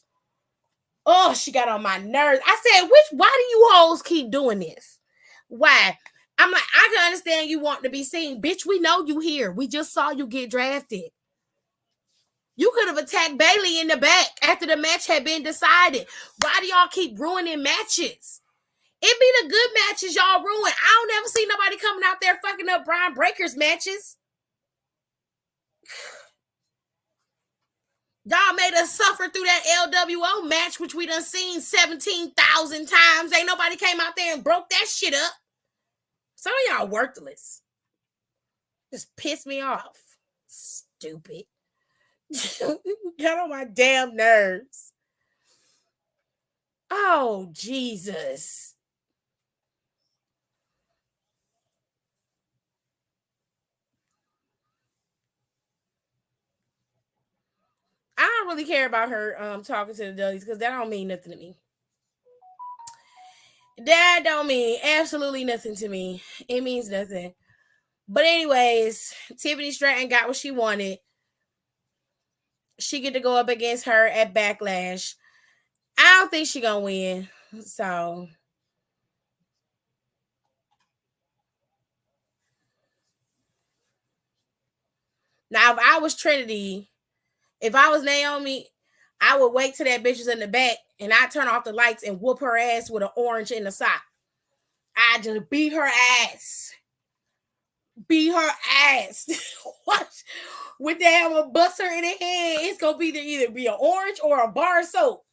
Oh, she got on my nerves. I said, why do you hoes keep doing this? Why? I'm like, I can understand you want to be seen. Bitch, we know you here. We just saw you get drafted. You could have attacked Bailey in the back after the match had been decided. Why do y'all keep ruining matches? It be the good matches y'all ruin. I don't ever see nobody coming out there fucking up Brian Breaker's matches. Y'all made us suffer through that LWO match, which we done seen 17,000 times. Ain't nobody came out there and broke that shit up. Some of y'all worthless. Just piss me off. Stupid. Got on my damn nerves. Oh, Jesus. I don't really care about her talking to the Dudleys because that don't mean nothing to me. That don't mean absolutely nothing to me. It means nothing. But anyways, Tiffany Stratton got what she wanted. She get to go up against her at Backlash. I don't think she gonna win. So now if I was Trinity, if I was Naomi, I would wait till that bitch is in the back and I turn off the lights and whoop her ass with an orange in the sock. I just beat her ass. Beat her ass. Watch. With that, I'm gonna bust her in the head. It's gonna be either be an orange or a bar of soap.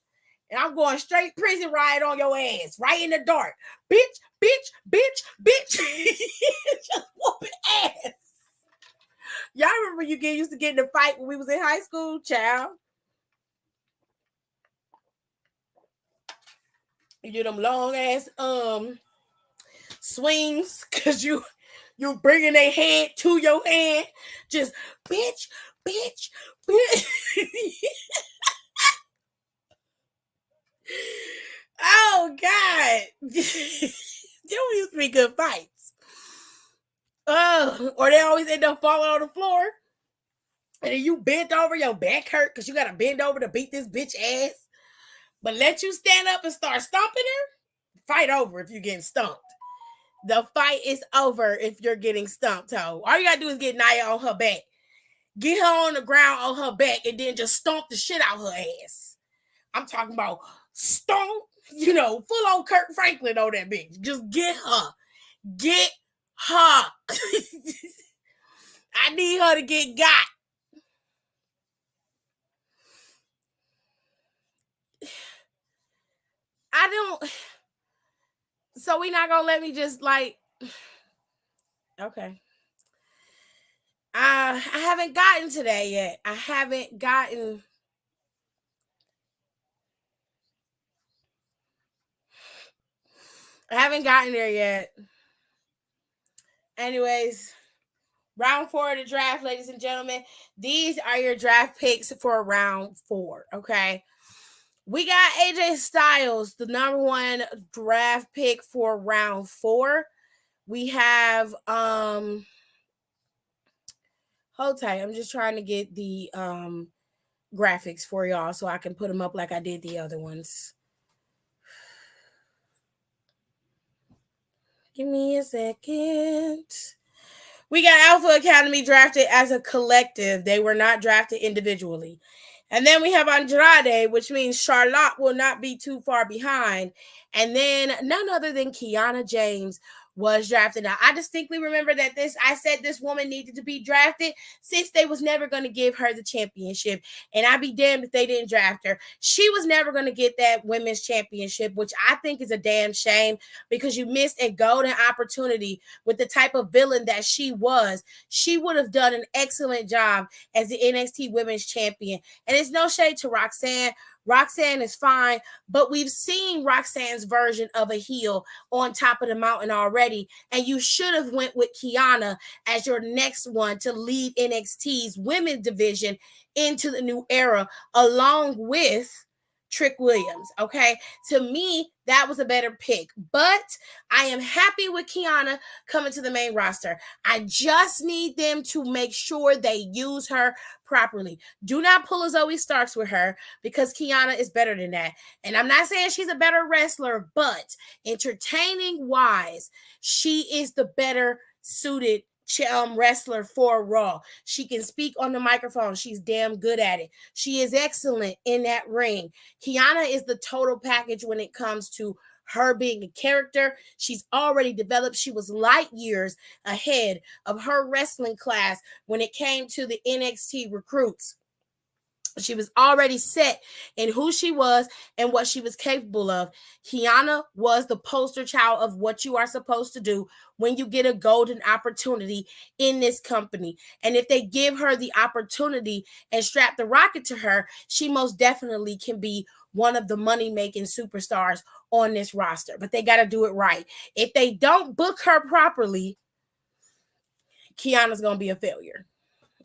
And I'm going straight prison riot on your ass, right in the dark. Bitch, bitch, bitch, bitch. Just whooping ass. Y'all remember you used to get in a fight when we was in high school, child? You do them long ass swings because you bringing their head to your hand. Just bitch, bitch, bitch. Oh God. There used to be good fights. Oh, or they always end up falling on the floor. And then you bent over, your back hurt because you gotta bend over to beat this bitch ass. But let you stand up and start stomping her, fight over if you're getting stomped. The fight is over if you're getting stomped, ho. All you gotta do is get Nia on her back. Get her on the ground on her back and then just stomp the shit out her ass. I'm talking about stomp, full on Kurt Franklin on that bitch. Just get her. Get her. I need her to get got. don't. So we not gonna let me just like. Okay. I haven't gotten to that yet. I haven't gotten. There yet. Anyways, round 4 of the draft, ladies and gentlemen. These are your draft picks for round 4. Okay. We got AJ Styles, the number 1 draft pick for round 4. We have hold tight. I'm just trying to get the graphics for y'all so I can put them up like I did the other ones. Give me a second. We got Alpha Academy drafted as a collective. They were not drafted individually. And then we have Andrade, which means Charlotte will not be too far behind. And then none other than Kiana James was drafted. Now, I distinctly remember that I said this woman needed to be drafted since they was never going to give her the championship. And I'd be damned if they didn't draft her. She was never going to get that women's championship, which I think is a damn shame because you missed a golden opportunity with the type of villain that she was. She would have done an excellent job as the NXT Women's Champion. And it's no shade to Roxanne. Roxanne is fine, but we've seen Roxanne's version of a heel on top of the mountain already, and you should have went with Kiana as your next one to lead NXT's women's division into the new era, along with Trick Williams. Okay, to me, that was a better pick, but I am happy with Kiana coming to the main roster. I just need them to make sure they use her properly. Do not pull a Zoe Starks with her because Kiana is better than that. And I'm not saying she's a better wrestler, but entertaining wise, she is the better suited wrestler for Raw. She can speak on the microphone. She's damn good at it. She is excellent in that ring. Kiana is the total package when it comes to her being a character. She's already developed. She was light years ahead of her wrestling class when it came to the NXT recruits. She was already set in who she was and what she was capable of. Kiana was the poster child of what you are supposed to do when you get a golden opportunity in this company. And if they give her the opportunity and strap the rocket to her, she most definitely can be one of the money-making superstars on this roster. But they got to do it right. If they don't book her properly, Kiana's going to be a failure.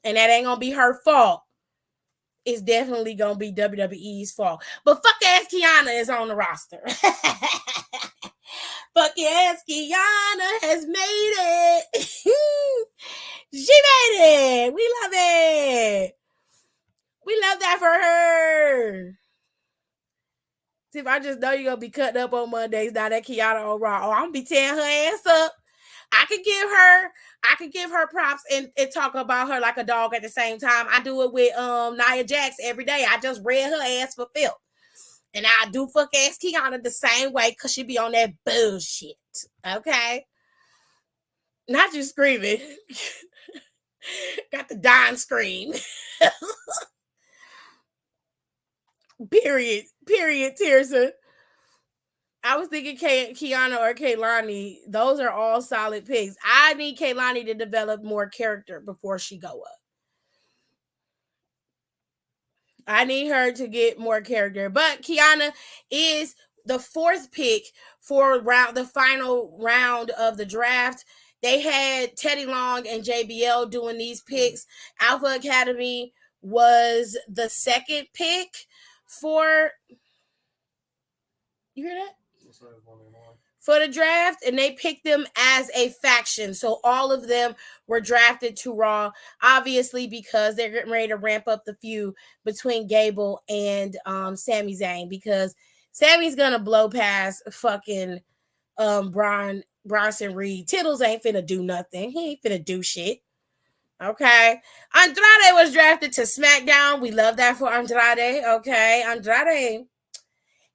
And that ain't going to be her fault. It's definitely gonna be WWE's fault. But fuck ass Kiana is on the roster. Fuck ass Kiana has made it. She made it. We love it. We love that for her. See, if I just know you're gonna be cutting up on Mondays, now that Kiana on Raw, I'm gonna be tearing her ass up. I could give her props and talk about her like a dog at the same time. I do it with Nia Jax every day. I just read her ass for filth. And I do fuck ass Kiana the same way because she be on that bullshit. Okay? Not just screaming. Got the dying scream. Period, Tirsa. I was thinking Kiana or Kaylani. Those are all solid picks. I need Kaylani to develop more character before she go up. I need her to get more character. But Kiana is the 4th pick for the final round of the draft. They had Teddy Long and JBL doing these picks. Alpha Academy was the 2nd pick for... You hear that? For the draft, and they picked them as a faction. So all of them were drafted to Raw, obviously because they're getting ready to ramp up the feud between Gable and Sami Zayn, because Sammy's gonna blow past fucking Bronson Reed. Tittles ain't finna do nothing. He ain't finna do shit. Okay. Andrade was drafted to Smackdown. We love that for Andrade. Okay. Andrade.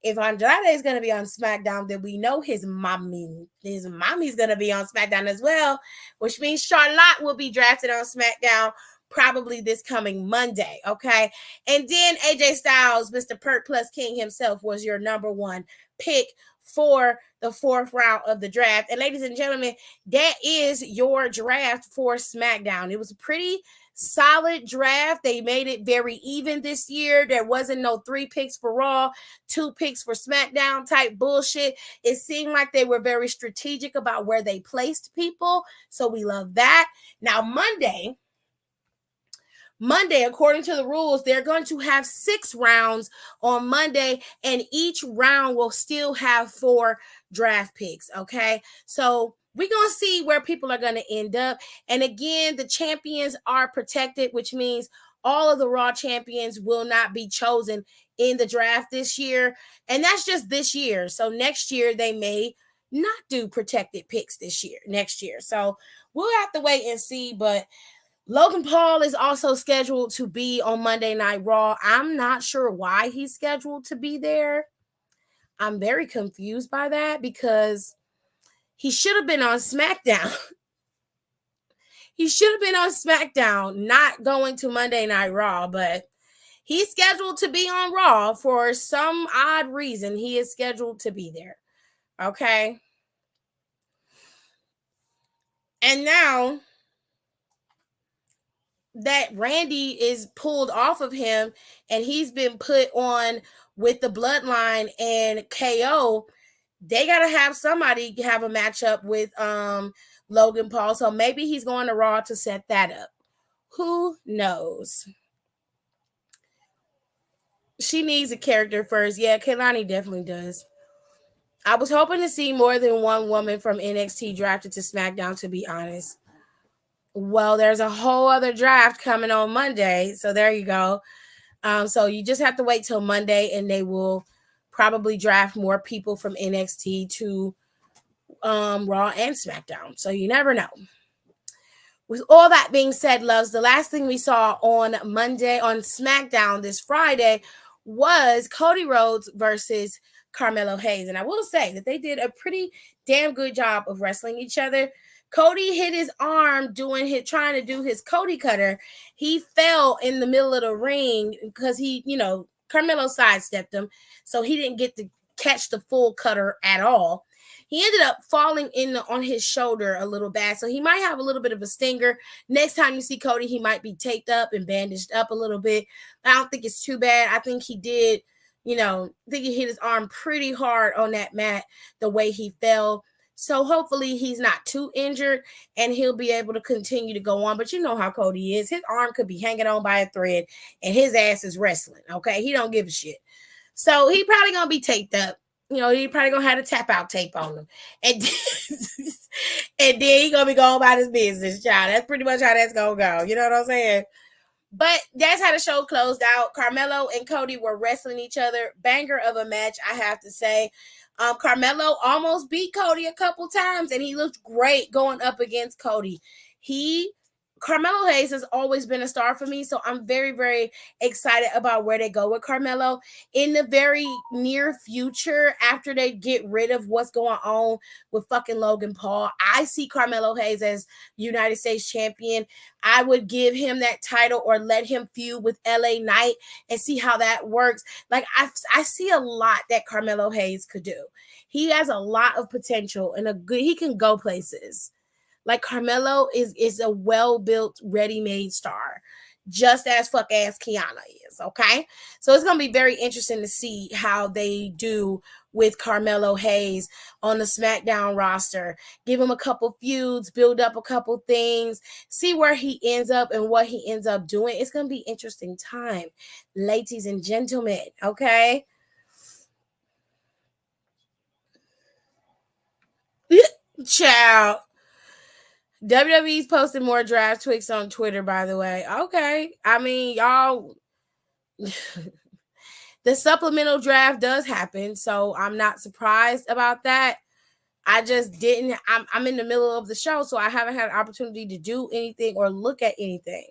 If Andrade is going to be on SmackDown, then we know his mommy's going to be on SmackDown as well, which means Charlotte will be drafted on SmackDown. probably this coming Monday. Okay. And then AJ Styles, Mr. Perk Plus King himself, was your number one pick for the fourth round of the draft. And ladies and gentlemen, that is your draft for SmackDown. It was a pretty solid draft. They made it very even this year. There wasn't no 3 picks for Raw, 2 picks for SmackDown type bullshit. It seemed like they were very strategic about where they placed people. So we love that. Now, Monday, according to the rules, they're going to have 6 rounds on Monday, and each round will still have 4 draft picks. Okay. So we're going to see where people are going to end up. And again, the champions are protected, which means all of the Raw champions will not be chosen in the draft this year. And that's just this year. So next year, they may not do protected picks next year. So we'll have to wait and see. But Logan Paul is also scheduled to be on Monday Night Raw. I'm not sure why he's scheduled to be there. I'm very confused by that because he should have been on SmackDown. He should have been on SmackDown, not going to Monday Night Raw, but he's scheduled to be on Raw for some odd reason. He is scheduled to be there. Okay. And now that Randy is pulled off of him and he's been put on with the Bloodline and KO, they gotta have somebody have a matchup with Logan Paul. So maybe he's going to Raw to set that up. Who knows? She needs a character first. Yeah, Kehlani definitely does. I was hoping to see more than one woman from NXT drafted to SmackDown, to be honest. Well, there's a whole other draft coming on Monday. So there you go. So you just have to wait till Monday and they will probably draft more people from NXT to Raw and SmackDown. So you never know. With all that being said, loves, the last thing we saw on SmackDown this Friday was Cody Rhodes versus Carmelo Hayes. And I will say that they did a pretty damn good job of wrestling each other. Cody hit his arm trying to do his Cody cutter. He fell in the middle of the ring because Carmelo sidestepped him. So he didn't get to catch the full cutter at all. He ended up falling on his shoulder a little bad. So he might have a little bit of a stinger. Next time you see Cody, he might be taped up and bandaged up a little bit. I don't think it's too bad. I think he did, I think he hit his arm pretty hard on that mat the way he fell. So hopefully he's not too injured and he'll be able to continue to go on. But you know how Cody is. His arm could be hanging on by a thread and his ass is wrestling. Okay. He don't give a shit. So he probably going to be taped up. He probably going to have a tap out tape on him. And then he going to be going about his business, child. That's pretty much how that's going to go. You know what I'm saying? But that's how the show closed out. Carmelo and Cody were wrestling each other. Banger of a match, I have to say. Carmelo almost beat Cody a couple times, and he looked great going up against Cody. Carmelo Hayes has always been a star for me, so I'm very, very excited about where they go with Carmelo in the very near future after they get rid of what's going on with fucking Logan Paul. I see Carmelo Hayes as United States champion. I would give him that title or let him feud with LA Knight and see how that works. Like I see a lot that Carmelo Hayes could do. He has a lot of potential and he can go places. Like Carmelo is a well-built, ready-made star, just as fuck ass Kiana is, okay? So it's going to be very interesting to see how they do with Carmelo Hayes on the SmackDown roster. Give him a couple feuds, build up a couple things, see where he ends up and what he ends up doing. It's going to be interesting time, ladies and gentlemen, okay? Ciao. WWE's posting more draft tweaks on Twitter, by the way. Okay. I mean, y'all, the supplemental draft does happen, so I'm not surprised about that. I just didn't, I'm in the middle of the show, so I haven't had an opportunity to do anything or look at anything.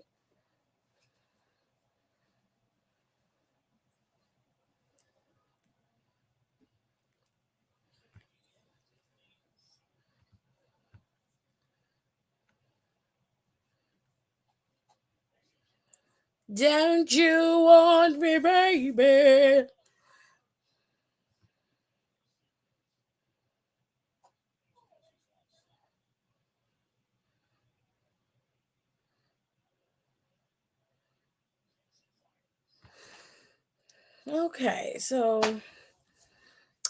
Don't you want me, baby? Okay, so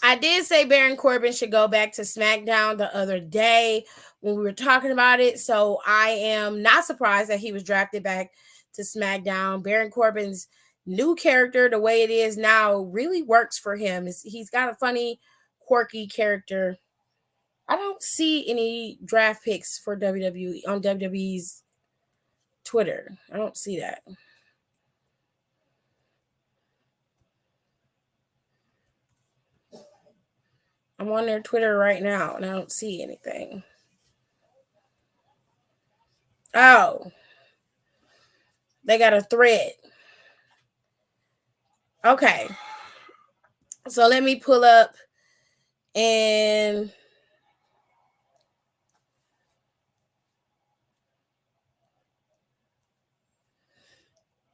I did say Baron Corbin should go back to SmackDown the other day when we were talking about it. So I am not surprised that he was drafted back to SmackDown. Baron Corbin's new character, the way it is now, really works for him. He's got a funny, quirky character. I don't see any draft picks for WWE on WWE's Twitter. I don't see that. I'm on their Twitter right now and I don't see anything. Oh, they got a thread. Okay. So let me pull up and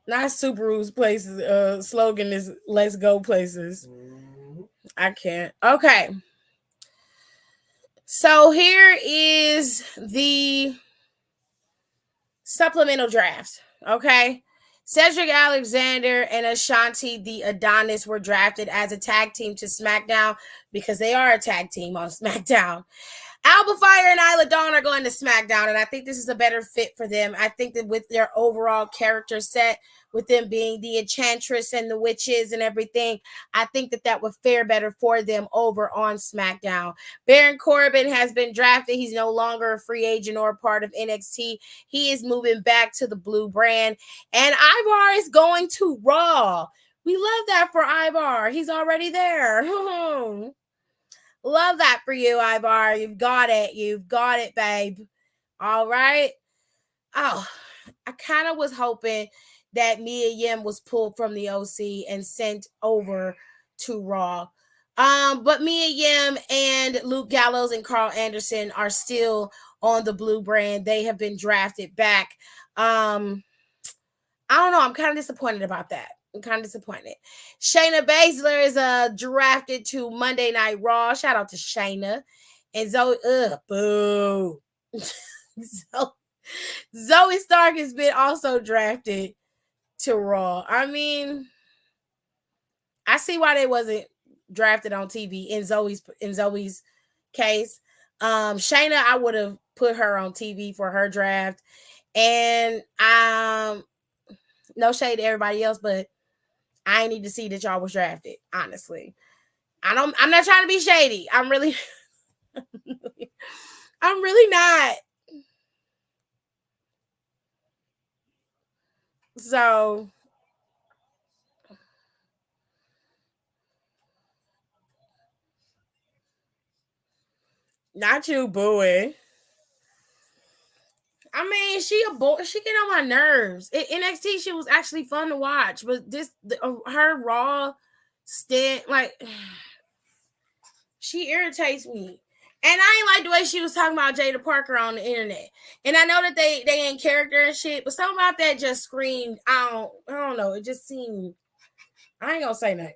not Subaru's places. Slogan is "Let's go places." I can't. Okay. So here is the supplemental draft. Okay. Cedric Alexander and Ashanti the Adonis were drafted as a tag team to SmackDown because they are a tag team on SmackDown. Alba Fire and Isla Dawn are going to SmackDown, and I think this is a better fit for them. I think that with their overall character set, with them being the Enchantress and the Witches and everything, I think that that would fare better for them over on SmackDown. Baron Corbin has been drafted. He's no longer a free agent or part of NXT. He is moving back to the Blue brand, and Ivar is going to Raw. We love that for Ivar. He's already there. Love that for you, Ivar. You've got it. You've got it, babe. All right. Oh, I kind of was hoping that Mia Yim was pulled from the OC and sent over to Raw. But Mia Yim and Luke Gallows and Carl Anderson are still on the Blue brand. They have been drafted back. I don't know. I'm kind of disappointed about that. I'm kind of disappointed. Shayna Baszler is drafted to Monday Night Raw. Shout out to Shayna. And Zoe, boo. Zoe Stark has been also drafted to Raw. I mean, I see why they wasn't drafted on TV in Zoe's case. Shayna, I would have put her on TV for her draft. And no shade to everybody else, but I need to see that y'all was drafted. Honestly, I'm not trying to be shady. I'm really not. So not you booing. I mean, she get on my nerves. NXT shit was actually fun to watch, but her Raw stint, like, she irritates me. And I ain't like the way she was talking about Jada Parker on the internet. And I know that they ain't character and shit, but something about that just screamed. I don't know. It just seemed. I ain't gonna say nothing.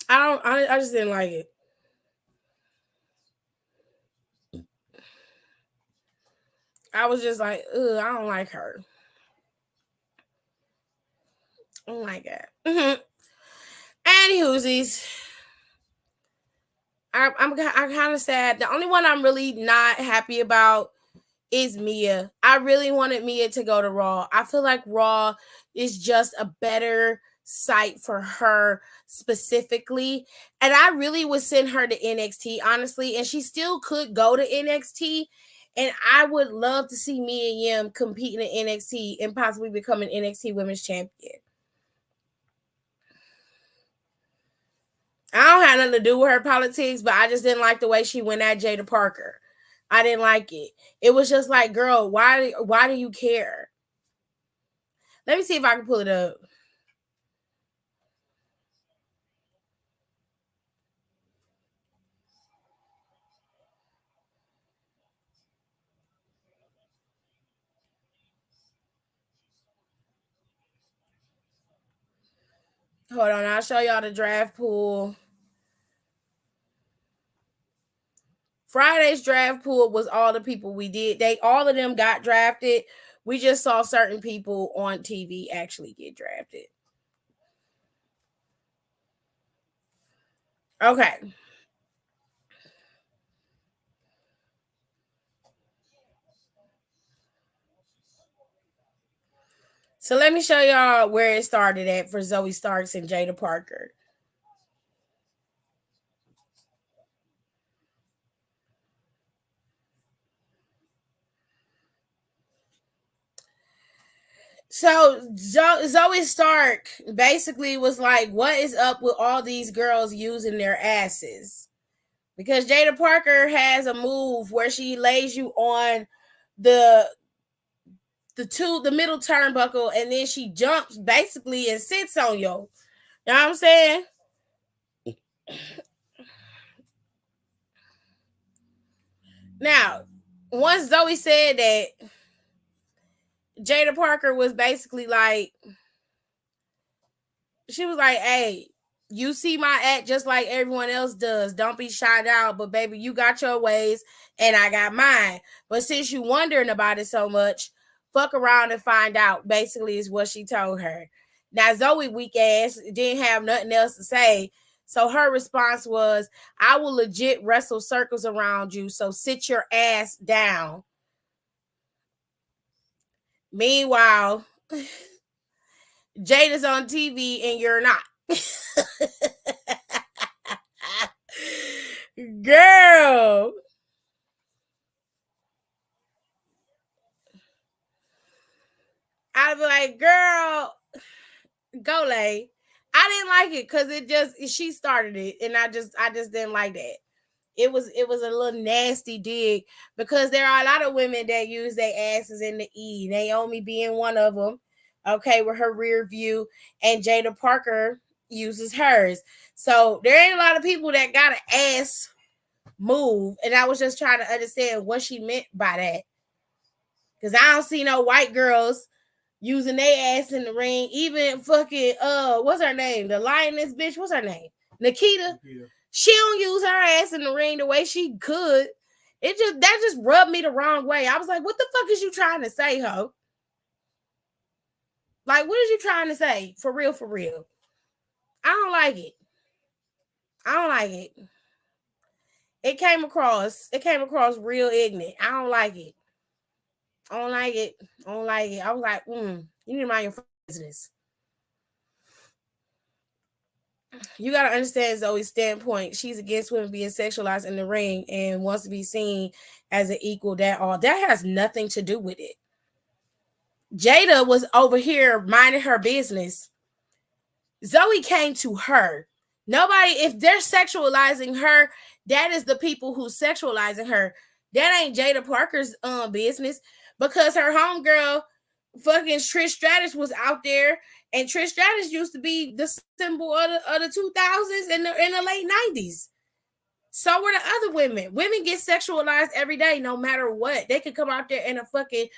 I just didn't like it. I was just like, ugh, I don't like her. I don't like it. And Hoosies. I'm kind of sad. The only one I'm really not happy about is Mia. I really wanted Mia to go to Raw. I feel like Raw is just a better site for her specifically. And I really would send her to NXT, honestly. And she still could go to NXT. And I would love to see Mia Yim competing in NXT and possibly become an NXT Women's Champion. I don't have nothing to do with her politics, but I just didn't like the way she went at Jada Parker. I didn't like it. It was just like, girl, why do you care? Let me see if I can pull it up. Hold on, I'll show y'all the draft pool. Friday's draft pool was all the people we did. All of them got drafted. We just saw certain people on TV actually get drafted. Okay. So let me show y'all where it started at for Zoe Starks and Jada Parker. So Zoe Stark basically was like, what is up with all these girls using their asses? Because Jada Parker has a move where she lays you on the middle turnbuckle, and then she jumps basically and sits on you. You know what I'm saying? Now, once Zoe said that, Jada Parker was basically like, she was like, hey, you see my act just like everyone else does. Don't be shy out, but baby, you got your ways and I got mine. But since you wondering about it so much, fuck around and find out, basically, is what she told her. Now, Zoe, weak ass, didn't have nothing else to say. So her response was, I will legit wrestle circles around you, so sit your ass down. Meanwhile, Jada's on TV and you're not. Girl. I'd be like, girl, go lay. I didn't like it because she started it, and I just didn't like that. It was a little nasty dig because there are a lot of women that use their asses in the E. Naomi being one of them, okay, with her rear view, and Jada Parker uses hers. So there ain't a lot of people that got an ass move, and I was just trying to understand what she meant by that. Because I don't see no white girls using their ass in the ring. Even fucking what's her name? The lioness bitch. What's her name? Nikita. Yeah. She don't use her ass in the ring the way she could. That just rubbed me the wrong way. I was like, what the fuck is you trying to say, ho? Like, what is you trying to say? For real, for real. I don't like it. I don't like it. It came across real ignorant. I don't like it. I don't like it. I don't like it. I was like, you need to mind your business. You got to understand Zoe's standpoint. She's against women being sexualized in the ring and wants to be seen as an equal. That has nothing to do with it. Jada was over here minding her business. Zoe came to her. Nobody, if they're sexualizing her, that is the people who's sexualizing her. That ain't Jada Parker's business, because her homegirl, fucking Trish Stratus, was out there, and Trish Stratus used to be the symbol of the 2000s and in the late 90s. So were the other women. Women get sexualized every day, no matter what. They could come out there in a fucking,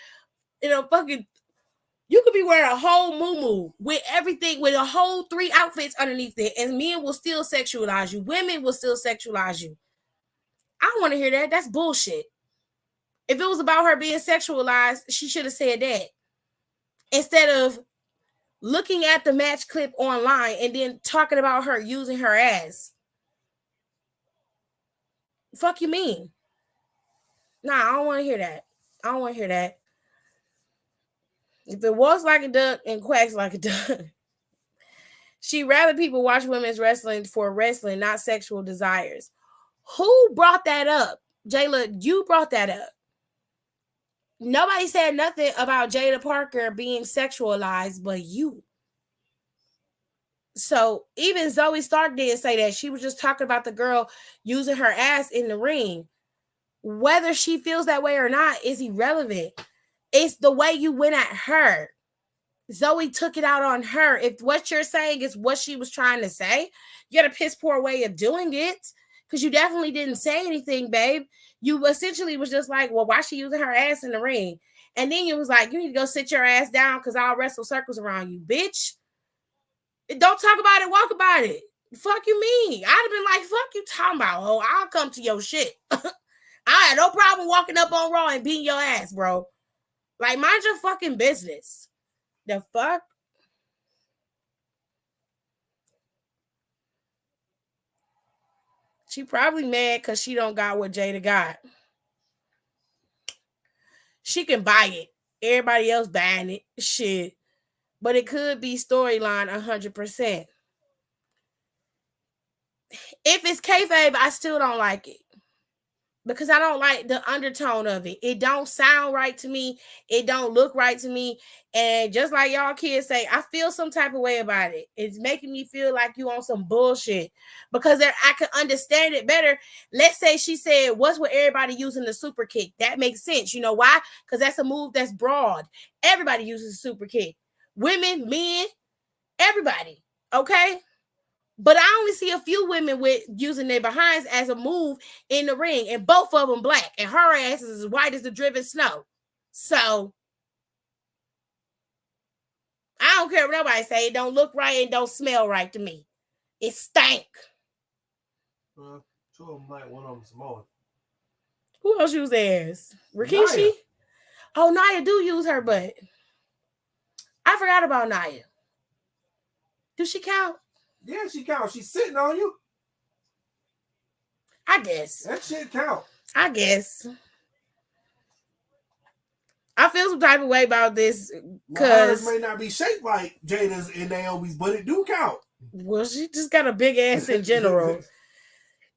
you could be wearing a whole muumuu with everything, with a whole 3 outfits underneath it, and men will still sexualize you. Women will still sexualize you. I don't want to hear that. That's bullshit. If it was about her being sexualized, she should have said that, instead of looking at the match clip online and then talking about her using her ass. Fuck you mean? Nah, I don't want to hear that. I don't want to hear that. If it walks like a duck and quacks like a duck, she'd rather people watch women's wrestling for wrestling, not sexual desires. Who brought that up? Jayla, you brought that up. Nobody said nothing about Jada Parker being sexualized but you. So even Zoe Stark didn't say that. She was just talking about the girl using her ass in the ring. Whether she feels that way or not is irrelevant. It's the way you went at her. Zoe took it out on her. If what you're saying is what she was trying to say, you got a piss poor way of doing it, because you definitely didn't say anything, babe. You essentially was just like, well, why she using her ass in the ring? And then you was like, you need to go sit your ass down because I'll wrestle circles around you, bitch. Don't talk about it, walk about it. Fuck you mean? I'd have been like, fuck you talking about, oh, I'll come to your shit. I had no problem walking up on Raw and beating your ass, bro. Like, mind your fucking business. The fuck? She probably mad because she don't got what Jada got. She can buy it. Everybody else buying it. Shit. But it could be storyline 100%. If it's kayfabe, I still don't like it. Because I don't like the undertone of it. It don't sound right to me. It don't look right to me. And just like y'all kids say, I feel some type of way about it. It's making me feel like you on some bullshit. Because I can understand it better. Let's say she said, what's with everybody using the super kick? That makes sense. You know why? Because that's a move that's broad. Everybody uses a super kick. Women, men, everybody. Okay? But I only see a few women with using their behinds as a move in the ring, and both of them black, and her ass is as white as the driven snow. So I don't care what nobody say. It don't look right and don't smell right to me. It stank. Two of them like, one of them Samoan. Who else use theirs? Rikishi? Nia. Oh, Nia do use her butt. I forgot about Nia. Do she count? Yeah, she counts. She's sitting on you. I guess. That shit count. I guess. I feel some type of way about this because may not be shaped like Jada's and Naomi's, but it do count. Well, she just got a big ass in general.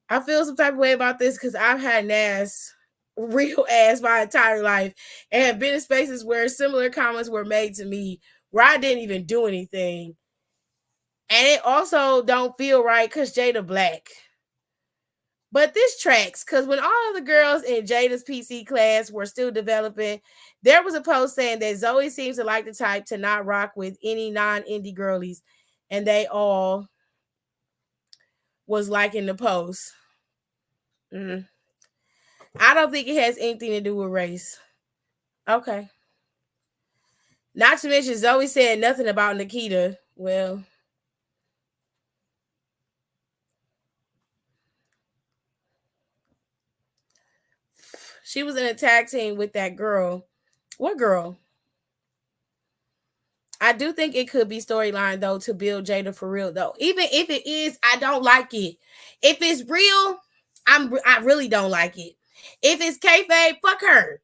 I feel some type of way about this because I've had an ass, real ass, my entire life, and have been in spaces where similar comments were made to me where I didn't even do anything. And it also don't feel right because Jada black. But this tracks because when all of the girls in Jada's PC class were still developing, there was a post saying that Zoe seems to like the type to not rock with any non-indie girlies, and they all was liking the post. I don't think it has anything to do with race. Okay. Not to mention Zoe said nothing about Nikita. Well, she was in a tag team with that girl. What girl? I do think it could be storyline though to build Jada for real though. Even if it is, I don't like it. If it's real, I really don't like it. If it's kayfabe, fuck her.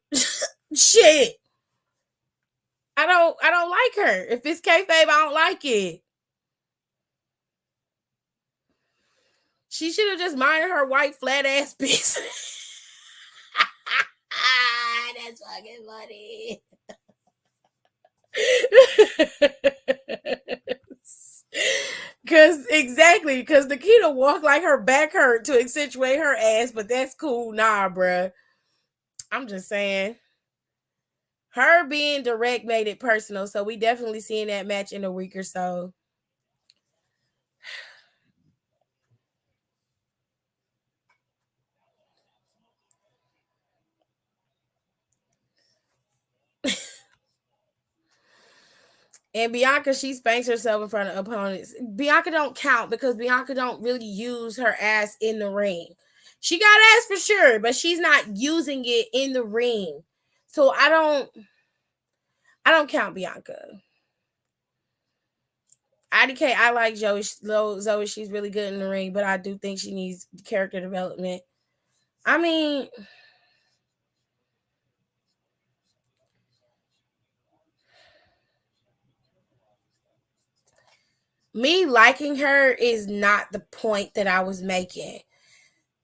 Shit. I don't like her. If it's kayfabe, I don't like it. She should have just minded her white flat ass business. That's fucking funny. Because Nikita walked like her back hurt to accentuate her ass, but that's cool. Nah, bruh. I'm just saying. Her being direct made it personal, so we definitely seeing that match in a week or so. And Bianca, she spanks herself in front of opponents. Bianca don't count because Bianca don't really use her ass in the ring. She got ass for sure, but she's not using it in the ring. So I don't count Bianca. IDK, I like Zoe. She's really good in the ring, but I do think she needs character development. I mean, me liking her is not the point that I was making.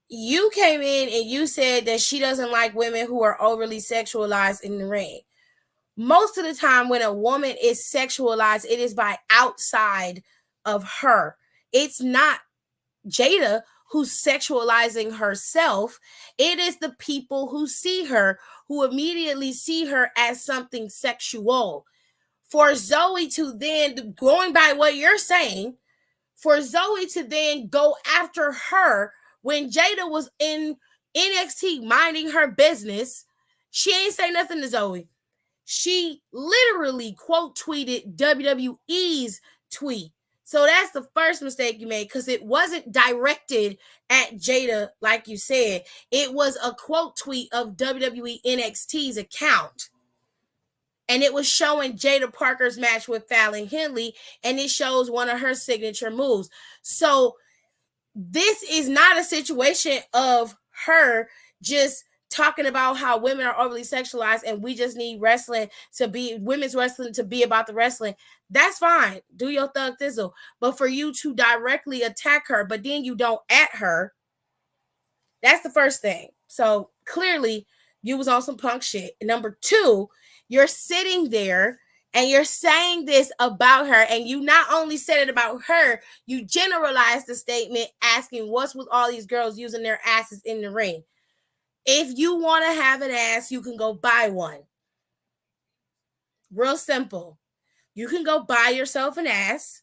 You came in and you said that she doesn't like women who are overly sexualized in the ring. Most of the time when a woman is sexualized, it is by outside of her. It's not Jada who's sexualizing herself. It is the people who see her, who immediately see her as something sexual. For Zoe to then, going by what you're saying, for Zoe to then go after her when Jada was in NXT minding her business, she ain't say nothing to Zoe. She literally quote tweeted WWE's tweet So that's the first mistake you made, because it wasn't directed at Jada, like you said. It was a quote tweet of WWE NXT's account. And it was showing Jada Parker's match with Fallon Henley, and it shows one of her signature moves. So this is not a situation of her just talking about how women are overly sexualized and we just need women's wrestling to be about the wrestling. That's fine. Do your thug thizzle. But for you to directly attack her, but then you don't at her, that's the first thing. So clearly you was on some punk shit. Number two, you're sitting there and you're saying this about her, and you not only said it about her, you generalized the statement asking what's with all these girls using their asses in the ring. If you want to have an ass, you can go buy one. Real simple. You can go buy yourself an ass,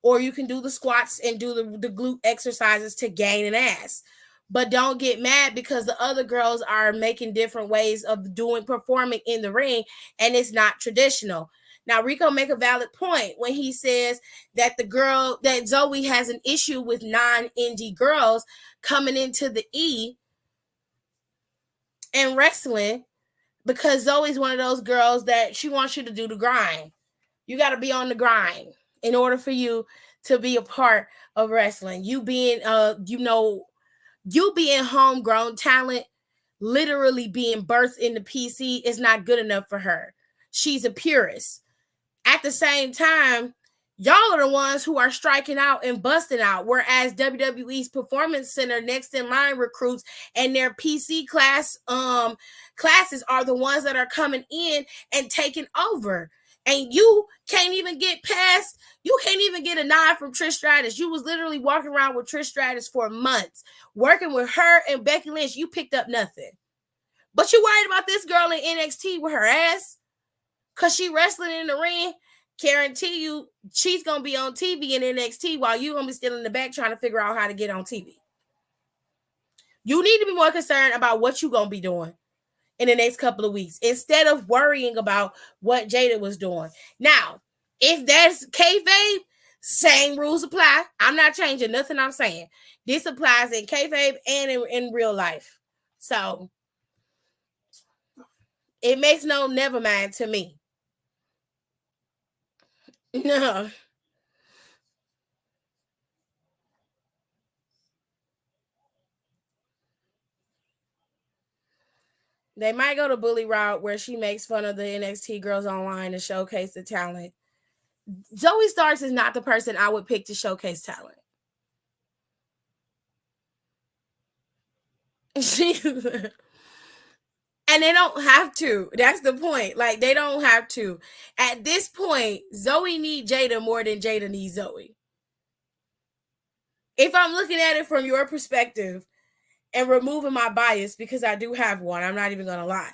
or you can do the squats and do the glute exercises to gain an ass. But don't get mad because the other girls are making different ways of performing in the ring, and it's not traditional. Now, Rico make a valid point when he says that that Zoe has an issue with non-indie girls coming into the E and wrestling, because Zoe's one of those girls that she wants you to do the grind. You got to be on the grind in order for you to be a part of wrestling. You being homegrown talent, literally being birthed in the PC, is not good enough for her. She's a purist. At the same time, y'all are the ones who are striking out and busting out, whereas WWE's Performance Center next in line recruits and their PC classes are the ones that are coming in and taking over. And you can't even get a nod from Trish Stratus. You was literally walking around with Trish Stratus for months, working with her and Becky Lynch. You picked up nothing. But you worried about this girl in NXT with her ass? Because she wrestling in the ring, guarantee you she's going to be on TV in NXT while you going to be still in the back trying to figure out how to get on TV. You need to be more concerned about what you're going to be doing in the next couple of weeks instead of worrying about what Jada was doing. Now, if that's kayfabe, same rules apply. I'm not changing nothing I'm saying. This applies in kayfabe and in real life. So it makes no never mind to me. No. They might go the bully route where she makes fun of the NXT girls online to showcase the talent. Zoe Starks is not the person I would pick to showcase talent. And they don't have to. That's the point. Like, they don't have to. At this point, Zoe needs Jada more than Jada needs Zoe. If I'm looking at it from your perspective and removing my bias, because I do have one, I'm not even going to lie.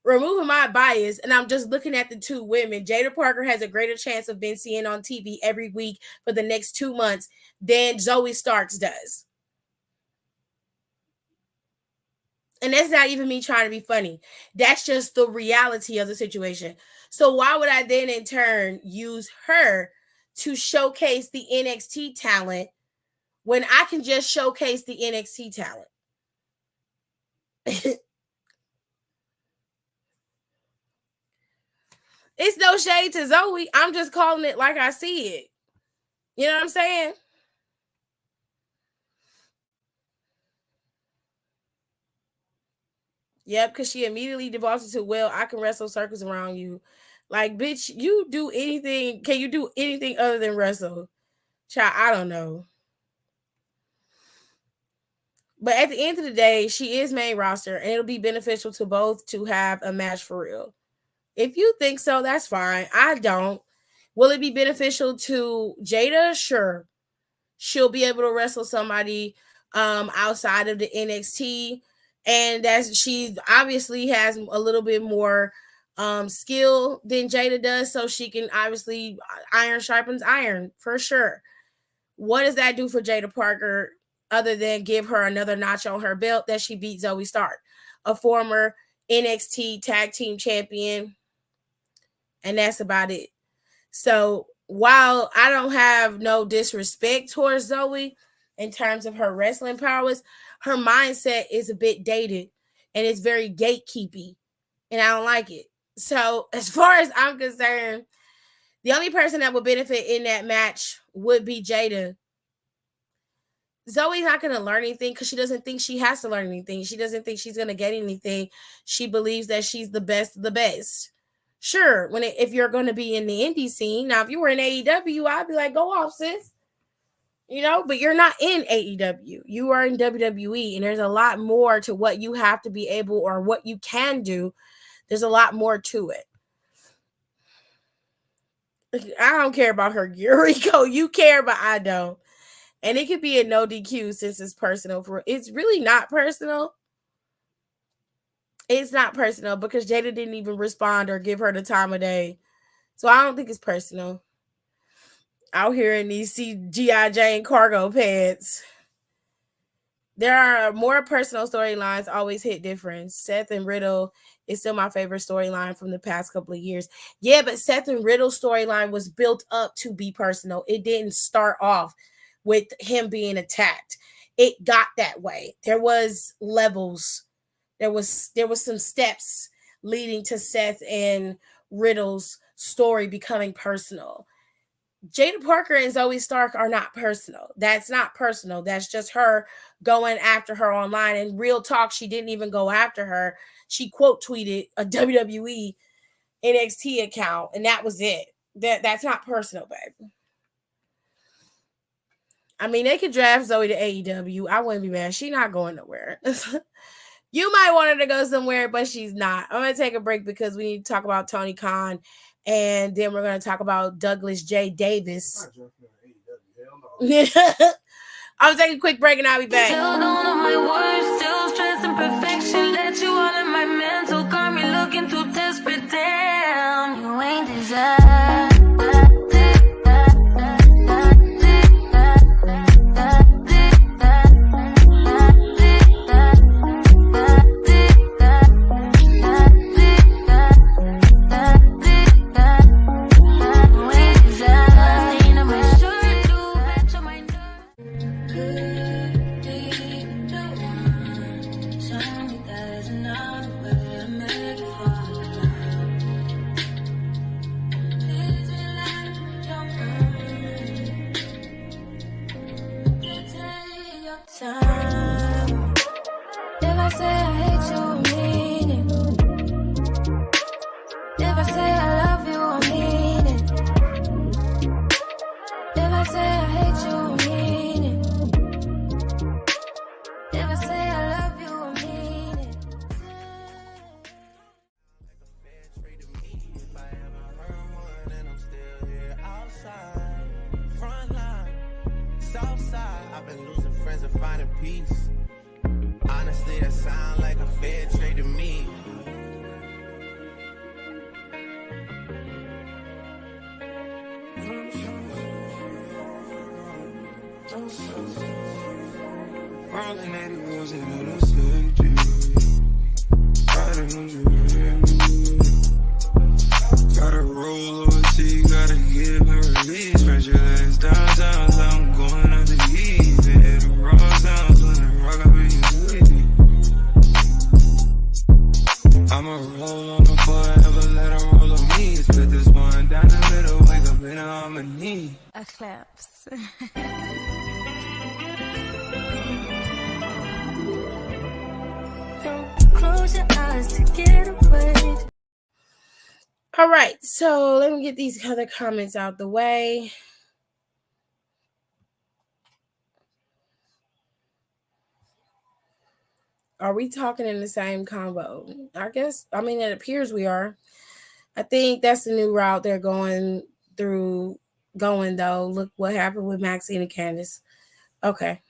Removing my bias, and I'm just looking at the two women, Jada Parker has a greater chance of being seen on TV every week for the next 2 months than Zoe Starks does. And that's not even me trying to be funny. That's just the reality of the situation. So why would I then in turn use her to showcase the NXT talent when I can just showcase the NXT talent? It's no shade to Zoe. I'm just calling it like I see it. You know what I'm saying? Yep, because she immediately devolves into, well, I can wrestle circles around you. Like, bitch, you do anything. Can you do anything other than wrestle? Child, I don't know. But at the end of the day, she is main roster, and it'll be beneficial to both to have a match for real. If you think so, that's fine. I don't. Will it be beneficial to Jada? Sure. She'll be able to wrestle somebody outside of the NXT, and that she obviously has a little bit more skill than Jada does, so she can obviously iron sharpens iron for sure. What does that do for Jada Parker other than give her another notch on her belt that she beat Zoe Stark, a former NXT tag team champion? And that's about it. So while I don't have no disrespect towards Zoe in terms of her wrestling prowess, her mindset is a bit dated and it's very gatekeepy, and I don't like it. So, as far as I'm concerned, the only person that would benefit in that match would be Jada. Zoe's not going to learn anything because she doesn't think she has to learn anything. She doesn't think she's going to get anything. She believes that she's the best of the best. Sure, if you're going to be in the indie scene, now if you were in AEW, I'd be like, go off, sis. But you're not in AEW. You are in WWE, and there's a lot more to what you have to be able or what you can do. There's a lot more to it. I don't care about her, Yuriko. You care, but I don't. And it could be a no DQ since it's personal. It's really not personal. It's not personal because Jada didn't even respond or give her the time of day. So I don't think it's personal. Out here in these G.I. Jane cargo pants. There are more personal storylines always hit different. Seth and Riddle is still my favorite storyline from the past couple of years. Yeah, but Seth and Riddle's storyline was built up to be personal. It didn't start off with him being attacked. It got that way. There was levels. There was some steps leading to Seth and Riddle's story becoming personal. Jada Parker and Zoe Stark are not personal. That's not personal. That's just her going after her online. And real talk, she didn't even go after her. She quote tweeted a WWE NXT account, and that was it. That's not personal, babe. I mean, they could draft Zoe to AEW. I wouldn't be mad. She's not going nowhere. You might want her to go somewhere, but she's not. I'm going to take a break because we need to talk about Tony Khan, and then we're going to talk about Douglas J. Davis. I'm taking a quick break, and I'll be back. Still don't know my words, still stressing perfection. Let you all in my mental, got me looking too desperate. Damn, you ain't desired. Honestly, that sound like a fair trade to me. Rolling 80 wheels in a safety. Riding on you. Gotta roll loyalty, gotta give and release. Spread your legs down, down, I'm going out to eat. Hit the raw sounds when I rock up in your sleep. I'ma roll on the forever, let her roll on me. Split this one down the middle, wake up in harmony. A claps. Don't close your eyes to get away. All right, so let me get these other comments out the way. Are we talking in the same combo? I guess, it appears we are. I think that's the new route they're going, though. Look what happened with Maxine and Candace. Okay.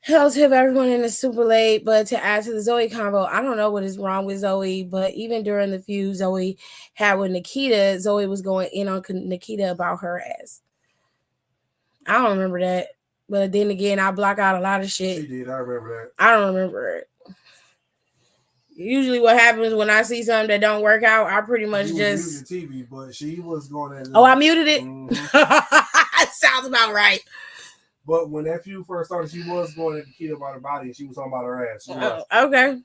Hell tip everyone in the super late, but to add to the Zoe combo, I don't know what is wrong with Zoe, but even during the feud Zoe had with Nikita, Zoe was going in on Nikita about her ass. I don't remember that, but then again, I block out a lot of shit. She did, I remember that. I don't remember it. Usually what happens when I see something that don't work out, I pretty much You just... muted your TV, but she was going at it. Oh, I muted it? Mhm. Sounds about right. But when that feud first started, she was going at the kid about her body, and she was talking about her ass. She was. Okay.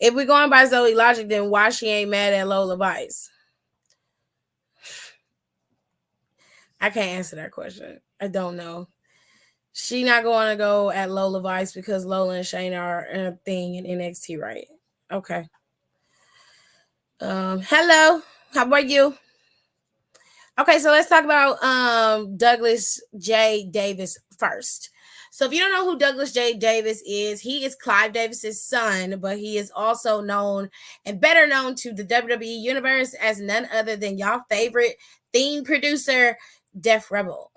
If we're going by Zoe logic, then why she ain't mad at Lola Vice? I can't answer that question. I don't know. She not going to go at Lola Vice because Lola and Shayna are a thing in NXT, right? Okay. Hello. How about you? Okay, so let's talk about Douglas J. Davis first. So if you don't know who Douglas J. Davis is, he is Clive Davis's son, but he is also known and better known to the WWE universe as none other than y'all favorite theme producer, Def Rebel.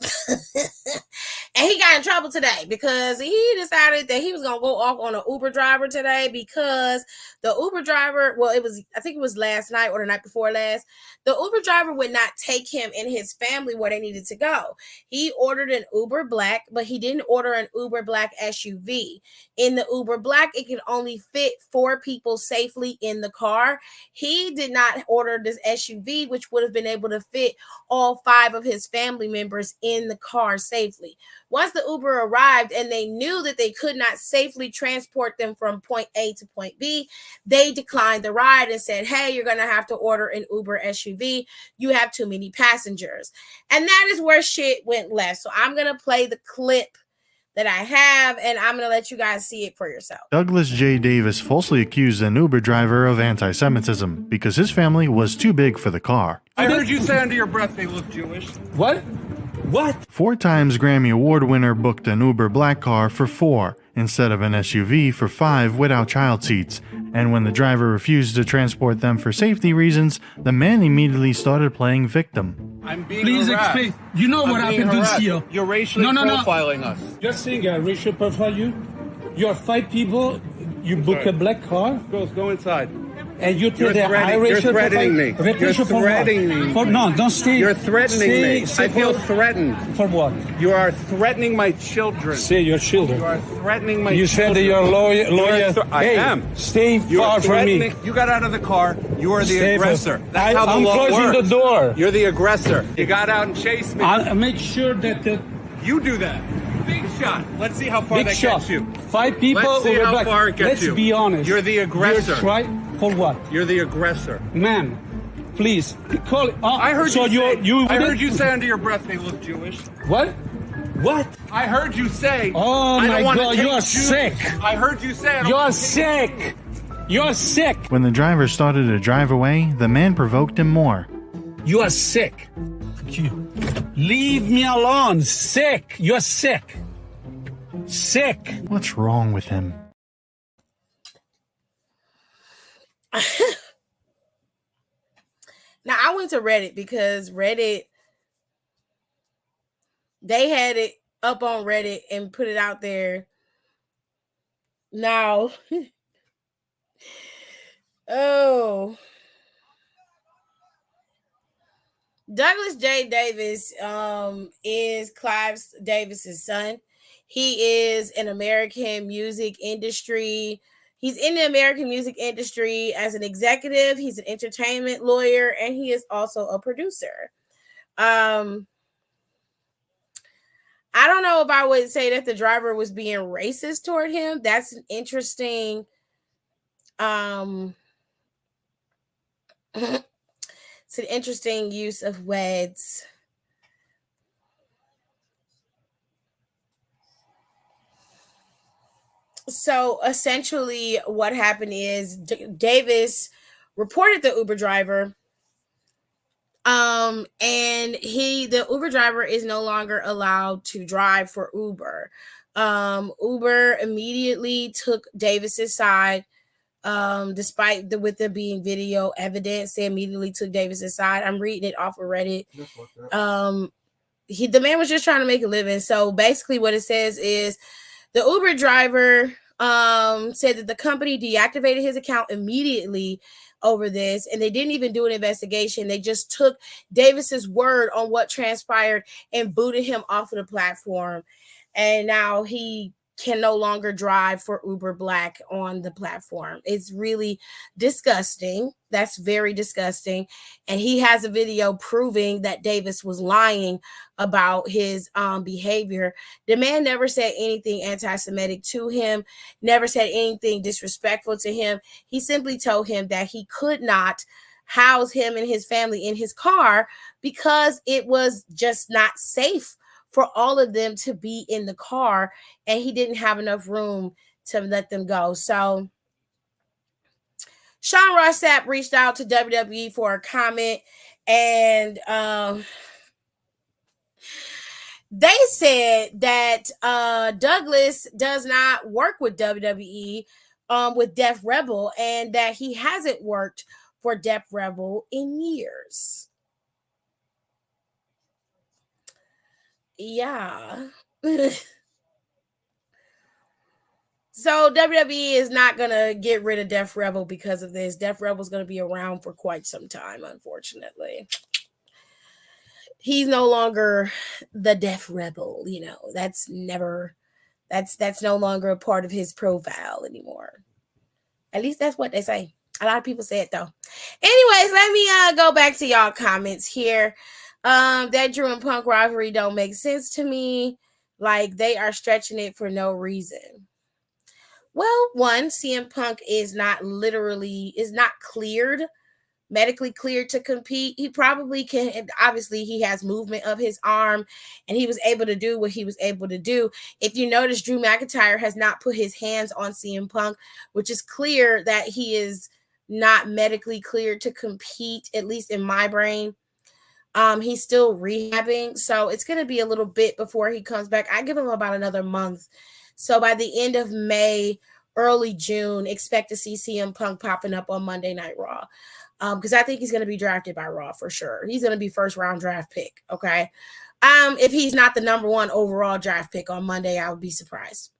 And he got in trouble today because he decided that he was going to go off on an Uber driver today because the Uber driver, well, I think it was last night or the night before last, the Uber driver would not take him and his family where they needed to go. He ordered an Uber Black, but he didn't order an Uber Black SUV. In the Uber Black, it can only fit 4 people safely in the car. He did not order this SUV, which would have been able to fit all 5 of his family members in the car safely. Once the Uber arrived and they knew that they could not safely transport them from point A to point B, they declined the ride and said, hey, you're going to have to order an Uber SUV. You have too many passengers. And that is where shit went left. So I'm going to play the clip that I have, and I'm going to let you guys see it for yourself. Douglas J. Davis falsely accused an Uber driver of anti-Semitism because his family was too big for the car. I heard you say under your breath they look Jewish. What? What? 4 times Grammy Award winner booked an Uber Black car for 4 instead of an SUV for 5 without child seats. And when the driver refused to transport them for safety reasons, the man immediately started playing victim. I'm being Please harassed. explain. You know what I'm being happened this harassed. year? You're racially profiling us. You're saying I racial profile you? You're 5 people, you book a black car, Go inside. and you tell You're that I threatening- racial you're threatening me. profile? You're Racial for what? threatening me. No, don't stay. You're threatening me. I feel threatened. For what? You are threatening my children. Say your children. You are threatening my You children. said that you're a lawyer. I Hey, am. Stay You're far from me. threatening. You got out of the car. You are the Stay far- aggressor. That's how the I'm law closing works. the door. You're the aggressor. You got out and chased me. I'll make sure that You do that. Big shot. Let's see how far big that shot. gets you. 5 people Let's see over how black. far it gets Let's you. be honest. You're the aggressor. You're try for what? You're the aggressor. Man, please call. I heard so you say. you. I heard you say under your breath they look Jewish. What? What? I heard you say. Oh I my don't wanna God, take you're Jews. sick. I heard you say. I don't You're wanna take- sick. You're sick. When the driver started to drive away, the man provoked him more. You are sick. Fuck you. Leave me alone. Sick. You're sick. Sick. What's wrong with him? Now, I went to Reddit because Reddit, they had it up on Reddit and put it out there. Now, Douglas J. Davis is Clive Davis's son. He is an American music industry. He's in the American music industry as an executive. He's an entertainment lawyer, and he is also a producer. I don't know if I would say that the driver was being racist toward him. That's an interesting it's an interesting use of words. So essentially what happened is Davis reported the Uber driver, and the Uber driver is no longer allowed to drive for Uber. Uber immediately took Davis's side. Despite with there being video evidence, they immediately took Davis's side. I'm reading it off of Reddit. The man was just trying to make a living. So basically what it says is the Uber driver said that the company deactivated his account immediately over this, and they didn't even do an investigation. They just took Davis's word on what transpired and booted him off of the platform. And now he can no longer drive for Uber Black on the platform. It's really disgusting. That's very disgusting. And he has a video proving that Davis was lying about his behavior. The man never said anything anti-Semitic to him, never said anything disrespectful to him. He simply told him that he could not house him and his family in his car because it was just not safe for all of them to be in the car, and he didn't have enough room to let them go. So Sean Ross Sapp reached out to WWE for a comment, and they said that Douglas does not work with WWE with Def Rebel, and that he hasn't worked for Def Rebel in years. Yeah. So WWE is not gonna get rid of Def Rebel because of this. Def Rebel's gonna be around for quite some time, unfortunately. He's no longer the Def Rebel, that's no longer a part of his profile anymore. At least that's what they say. A lot of people say it though. Anyways, let me go back to y'all comments here. That Drew and Punk rivalry don't make sense to me. Like, they are stretching it for no reason. Well, one, CM Punk is not cleared, medically cleared to compete. He probably can. Obviously, he has movement of his arm, and he was able to do what he was able to do. If you notice, Drew McIntyre has not put his hands on CM Punk, which is clear that he is not medically cleared to compete, at least in my brain. He's still rehabbing, so it's going to be a little bit before he comes back. I give him about another month. So by the end of May, early June, expect to see CM Punk popping up on Monday Night Raw. Because I think he's going to be drafted by Raw for sure. He's going to be first round draft pick, okay? If he's not the number 1 overall draft pick on Monday, I would be surprised.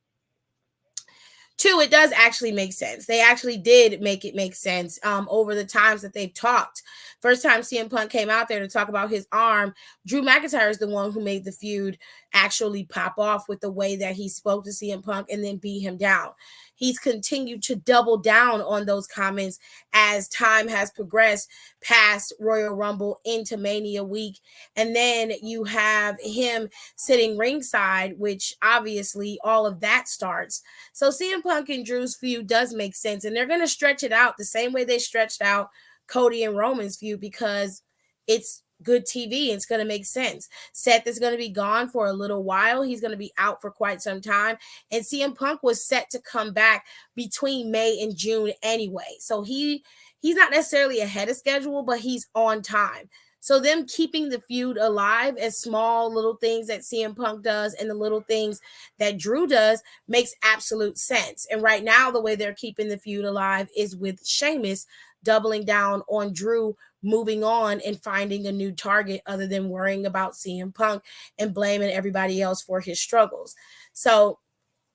2, it does actually make sense. They actually did make it make sense over the times that they've talked. First time CM Punk came out there to talk about his arm, Drew McIntyre is the one who made the feud actually pop off with the way that he spoke to CM Punk and then beat him down. He's continued to double down on those comments as time has progressed past Royal Rumble into Mania week. And then you have him sitting ringside, which obviously all of that starts. So CM Punk and Drew's feud does make sense. And they're going to stretch it out the same way they stretched out Cody and Roman's feud because it's good TV. It's going to make sense. Seth is going to be gone for a little while. He's going to be out for quite some time. And CM Punk was set to come back between May and June anyway. So he's not necessarily ahead of schedule, but he's on time. So them keeping the feud alive as small little things that CM Punk does and the little things that Drew does makes absolute sense. And right now, the way they're keeping the feud alive is with Sheamus doubling down on Drew moving on and finding a new target other than worrying about CM Punk and blaming everybody else for his struggles. So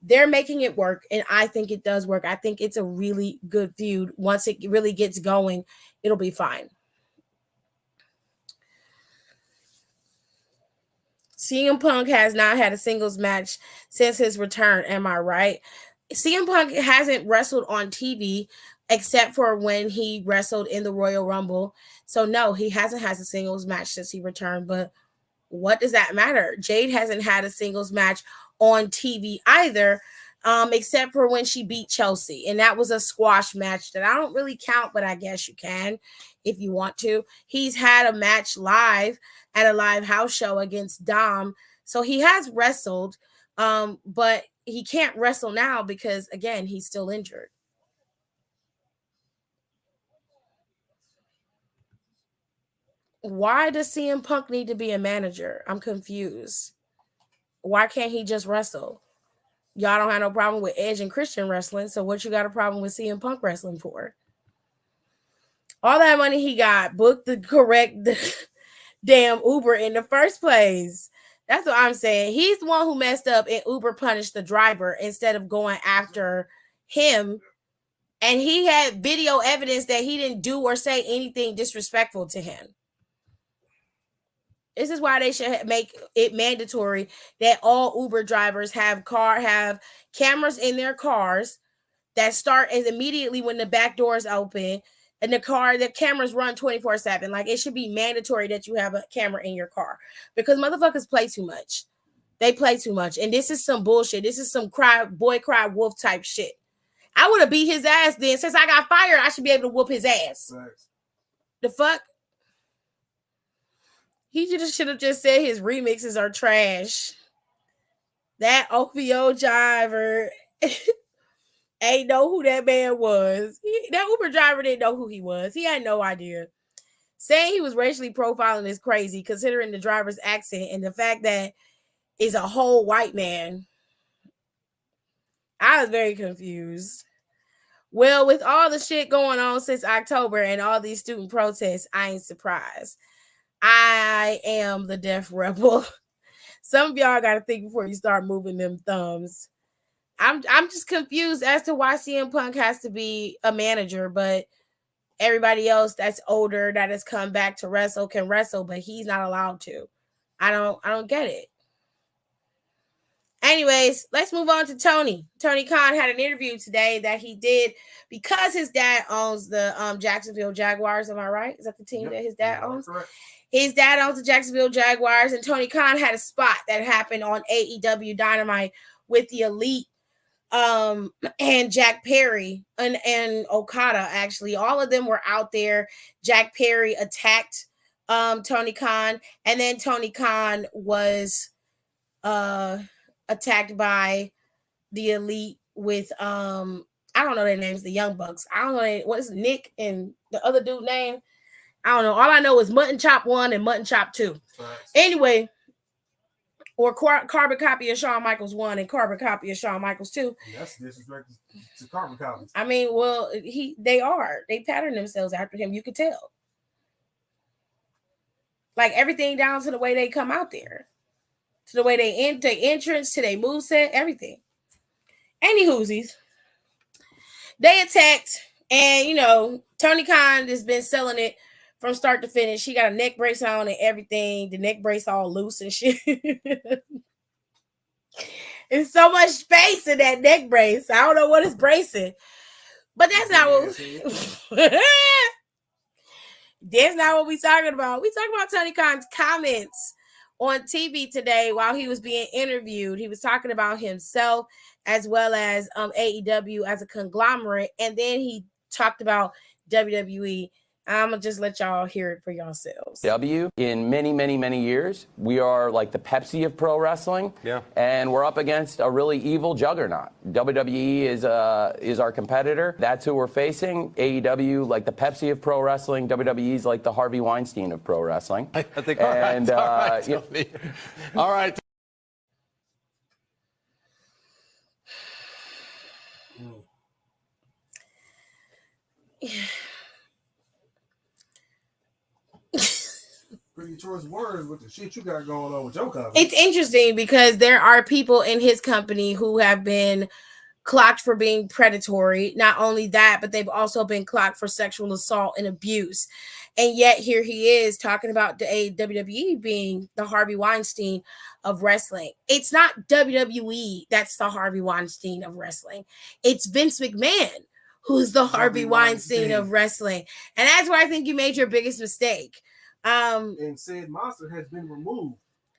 they're making it work, and I think it does work. I think it's a really good feud. Once it really gets going, it'll be fine. CM Punk has not had a singles match since his return. Am I right? CM Punk hasn't wrestled on TV except for when he wrestled in the Royal Rumble. So no, he hasn't had a singles match since he returned. But what does that matter? Jade hasn't had a singles match on TV either, except for when she beat Chelsea. And that was a squash match that I don't really count, but I guess you can if you want to. He's had a match live at a live house show against Dom. So he has wrestled, but he can't wrestle now because, again, he's still injured. Why does CM Punk need to be a manager? I'm confused. Why can't he just wrestle? Y'all don't have no problem with Edge and Christian wrestling, so what you got a problem with CM Punk wrestling for? All that money he got, booked the correct damn Uber in the first place. That's what I'm saying. He's the one who messed up, and Uber punished the driver instead of going after him. And he had video evidence that he didn't do or say anything disrespectful to him. This is why they should make it mandatory that all Uber drivers have cameras in their cars that start as immediately when the back doors open, and the cameras run 24/7. Like, it should be mandatory that you have a camera in your car, because motherfuckers play too much. They play too much. And this is some bullshit. This is some cry wolf type shit. I would have beat his ass then. Since I got fired, I should be able to whoop his ass. Thanks. The fuck? He just should have just said his remixes are trash. That OVO driver ain't know who that man was. That Uber driver didn't know who he was. He had no idea. Saying he was racially profiling is crazy, considering the driver's accent and the fact that is a whole white man. I was very confused. Well, with all the shit going on since October and all these student protests, I ain't surprised. I am the deaf rebel. Some of y'all got to think before you start moving them thumbs. I'm just confused as to why CM Punk has to be a manager, but everybody else that's older that has come back to wrestle can wrestle, but he's not allowed to. I don't get it. Anyways, let's move on to Tony. Tony Khan had an interview today that he did because his dad owns the Jacksonville Jaguars. Am I right? Is that the team that his dad owns? Correct. His dad owns the Jacksonville Jaguars, and Tony Khan had a spot that happened on AEW Dynamite with the Elite and Jack Perry and Okada. Actually, all of them were out there. Jack Perry attacked Tony Khan, and then Tony Khan was attacked by the Elite with I don't know their names, the Young Bucks. I don't know what is Nick and the other dude name. I don't know. All I know is Mutton Chop 1 and Mutton Chop 2. Thanks. Anyway, or carbon copy of Shawn Michaels 1 and carbon copy of Shawn Michaels 2. That's disrespect to carbon copies. I mean, well, they pattern themselves after him. You could tell. Like, everything down to the way they come out there, to the way they entrance, to their moveset, everything. Any hoosies. They attacked, and Tony Khan has been selling it from start to finish. He got a neck brace on and everything. The neck brace all loose and shit. There's so much space in that neck brace. I don't know what it's bracing. But that's not what that's not what we're talking about. We talking about Tony Khan's comments on TV today while he was being interviewed. He was talking about himself as well as AEW as a conglomerate. And then he talked about WWE. I'm going to just let y'all hear it for yourselves. In many, many, many years, we are like the Pepsi of pro wrestling. Yeah. And we're up against a really evil juggernaut. WWE is our competitor. That's who we're facing. AEW, like the Pepsi of pro wrestling. WWE is like the Harvey Weinstein of pro wrestling. I think, all right, And, all right, Tony. All right. Pretty choice words with the shit you got going on with your company. It's interesting because there are people in his company who have been clocked for being predatory. Not only that, but they've also been clocked for sexual assault and abuse. And yet here he is talking about the WWE being the Harvey Weinstein of wrestling. It's not WWE that's the Harvey Weinstein of wrestling. It's Vince McMahon who's the Harvey Weinstein of wrestling. And that's where I think you made your biggest mistake. And said monster has been removed.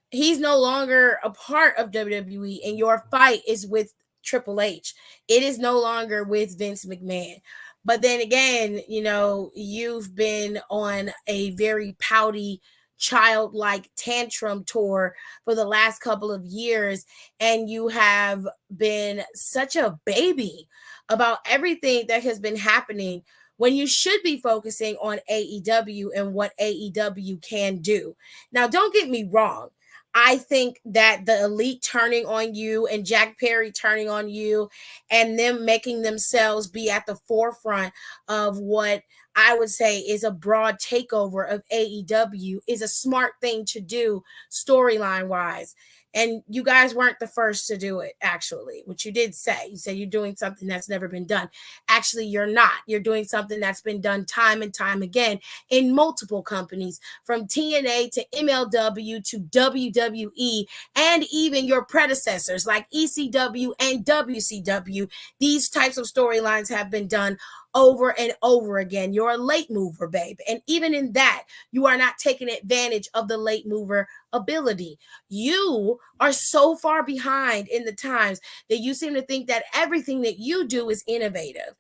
He's no longer a part of WWE, and your fight is with Triple H. It is no longer with Vince McMahon. But then again, you've been on a very pouty, childlike tantrum tour for the last couple of years, and you have been such a baby about everything that has been happening when you should be focusing on AEW and what AEW can do. Now, don't get me wrong. I think that the Elite turning on you and Jack Perry turning on you and them making themselves be at the forefront of what I would say is a broad takeover of AEW is a smart thing to do storyline wise. And you guys weren't the first to do it, actually, which you did say. You said you're doing something that's never been done. Actually, you're not. You're doing something that's been done time and time again in multiple companies, from TNA to MLW to WWE, and even your predecessors like ECW and WCW. These types of storylines have been done over and over again. You're a late mover, babe. And even in that, you are not taking advantage of the late mover ability. You are so far behind in the times that you seem to think that everything that you do is innovative.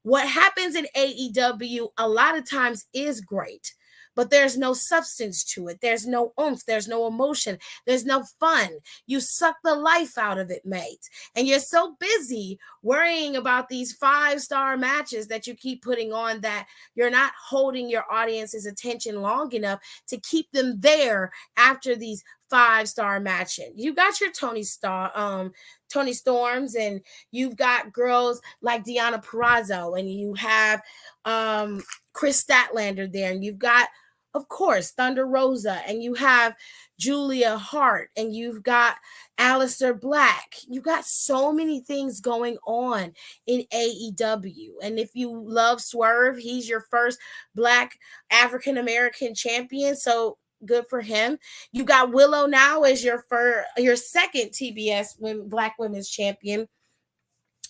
What happens in AEW a lot of times is great, but there's no substance to it. There's no oomph. There's no emotion. There's no fun. You suck the life out of it, mate. And you're so busy worrying about these 5-star matches that you keep putting on that you're not holding your audience's attention long enough to keep them there after these 5-star matches. You got your Tony Storms, and you've got girls like Deonna Purrazzo, and you have Chris Statlander there, and you've got, of course, Thunder Rosa, and you have Julia Hart, and you've got Aleister Black. You've got so many things going on in AEW. And if you love Swerve, he's your first Black African-American champion, so good for him. You got Willow now as your second TBS Black Women's Champion.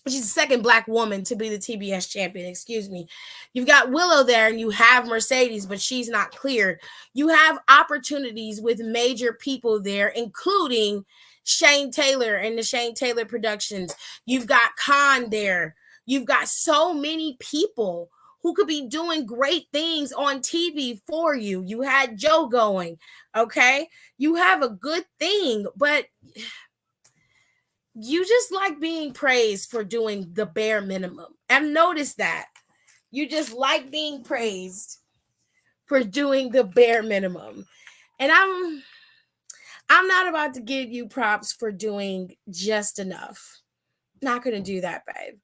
She's the second Black woman to be the TBS champion, excuse me. You've got Willow there, and you have Mercedes, but she's not cleared. You have opportunities with major people there, including Shane Taylor and the Shane Taylor Productions. You've got Khan there. You've got so many people who could be doing great things on TV for you. You had Joe going, okay? You have a good thing, but you just like being praised for doing the bare minimum. I've noticed that. You just like being praised for doing the bare minimum. And I'm not about to give you props for doing just enough. Not going to do that, babe.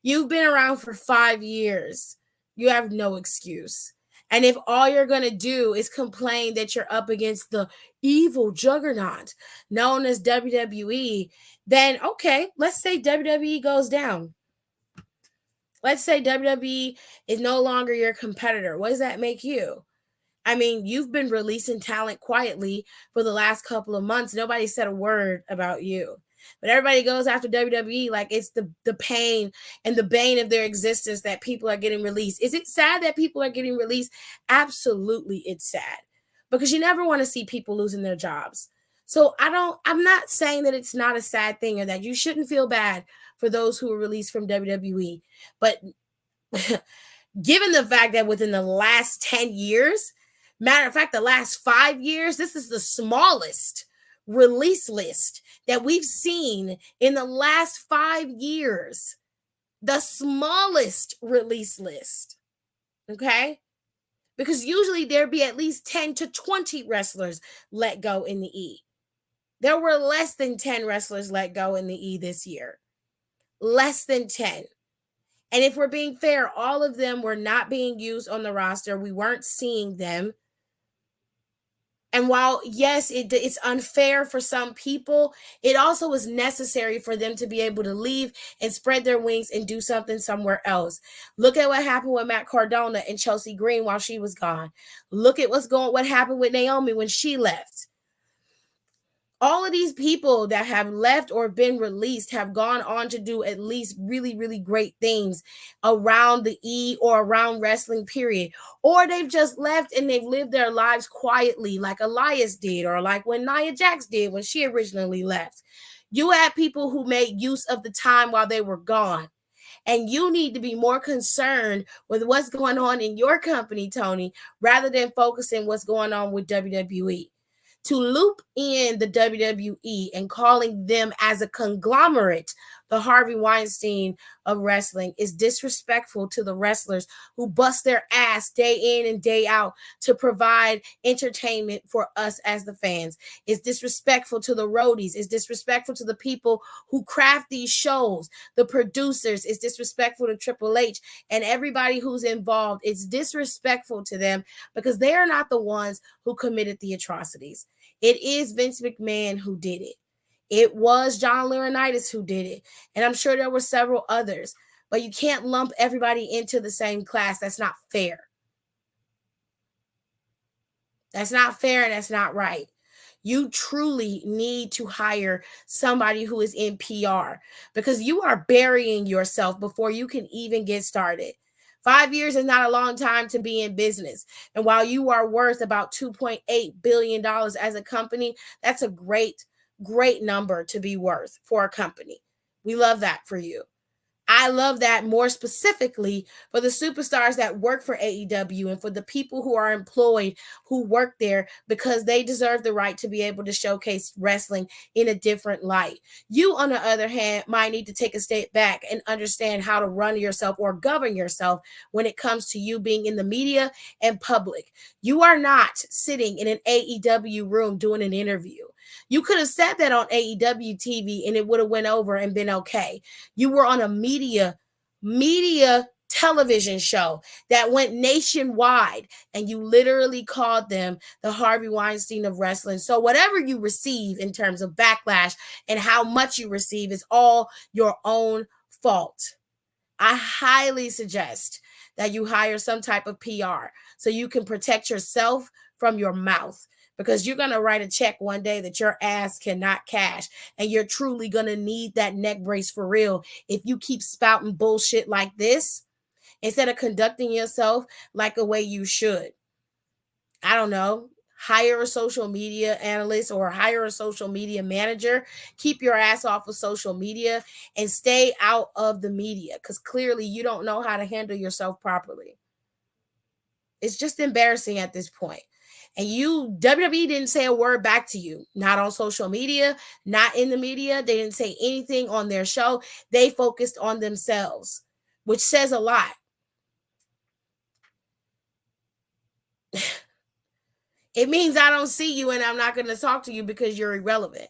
You've been around for 5 years. You have no excuse. And if all you're going to do is complain that you're up against the evil juggernaut known as WWE, then okay, let's say WWE goes down. Let's say WWE is no longer your competitor. What does that make you? I mean, you've been releasing talent quietly for the last couple of months. Nobody said a word about you. But everybody goes after WWE like it's the pain and the bane of their existence that people are getting released. Is it sad that people are getting released? Absolutely, it's sad. Because you never want to see people losing their jobs. So I'm not saying that it's not a sad thing or that you shouldn't feel bad for those who were released from WWE. But given the fact that within the last 10 years, matter of fact, the last 5 years, this is the smallest release list that we've seen in the last 5 years. The smallest release list. Okay? Because usually there'd be at least 10 to 20 wrestlers let go in the E. There were less than 10 wrestlers let go in the E this year. Less than 10. And if we're being fair, all of them were not being used on the roster. We weren't seeing them. And while, yes, it's unfair for some people, it also was necessary for them to be able to leave and spread their wings and do something somewhere else. Look at what happened with Matt Cardona and Chelsea Green while she was gone. Look at what happened with Naomi when she left. All of these people that have left or been released have gone on to do at least really, really great things around the E or around wrestling, period. Or they've just left and they've lived their lives quietly like Elias did, or like when Nia Jax did when she originally left. You had people who made use of the time while they were gone. And you need to be more concerned with what's going on in your company, Tony, rather than focusing what's going on with WWE. To loop in the WWE and calling them as a conglomerate the Harvey Weinstein of wrestling, is disrespectful to the wrestlers who bust their ass day in and day out to provide entertainment for us as the fans. It's disrespectful to the roadies. It's disrespectful to the people who craft these shows, the producers. It's disrespectful to Triple H and everybody who's involved. It's disrespectful to them because they are not the ones who committed the atrocities. It is Vince McMahon who did it. It was John Laurinaitis who did it. And I'm sure there were several others. But you can't lump everybody into the same class. That's not fair. That's not fair and that's not right. You truly need to hire somebody who is in PR because you are burying yourself before you can even get started. 5 years is not a long time to be in business. And while you are worth about $2.8 billion as a company, that's a great number to be worth for a company. We love that for you. I love that more specifically for the superstars that work for AEW and for the people who are employed who work there because they deserve the right to be able to showcase wrestling in a different light. You, on the other hand, might need to take a step back and understand how to run yourself or govern yourself when it comes to you being in the media and public. You are not sitting in an AEW room doing an interview. You could have said that on AEW TV and it would have went over and been okay. You were on a media television show that went nationwide and you literally called them the Harvey Weinstein of wrestling. So whatever you receive in terms of backlash and how much you receive is all your own fault. I highly suggest that you hire some type of PR so you can protect yourself from your mouth. Because you're going to write a check one day that your ass cannot cash. And you're truly going to need that neck brace for real. If you keep spouting bullshit like this, instead of conducting yourself like a way you should. I don't know. Hire a social media analyst or hire a social media manager. Keep your ass off of social media and stay out of the media. Because clearly you don't know how to handle yourself properly. It's just embarrassing at this point. And WWE didn't say a word back to you. Not on social media, not in the media. They didn't say anything on their show. They focused on themselves, which says a lot. It means I don't see you and I'm not going to talk to you because you're irrelevant.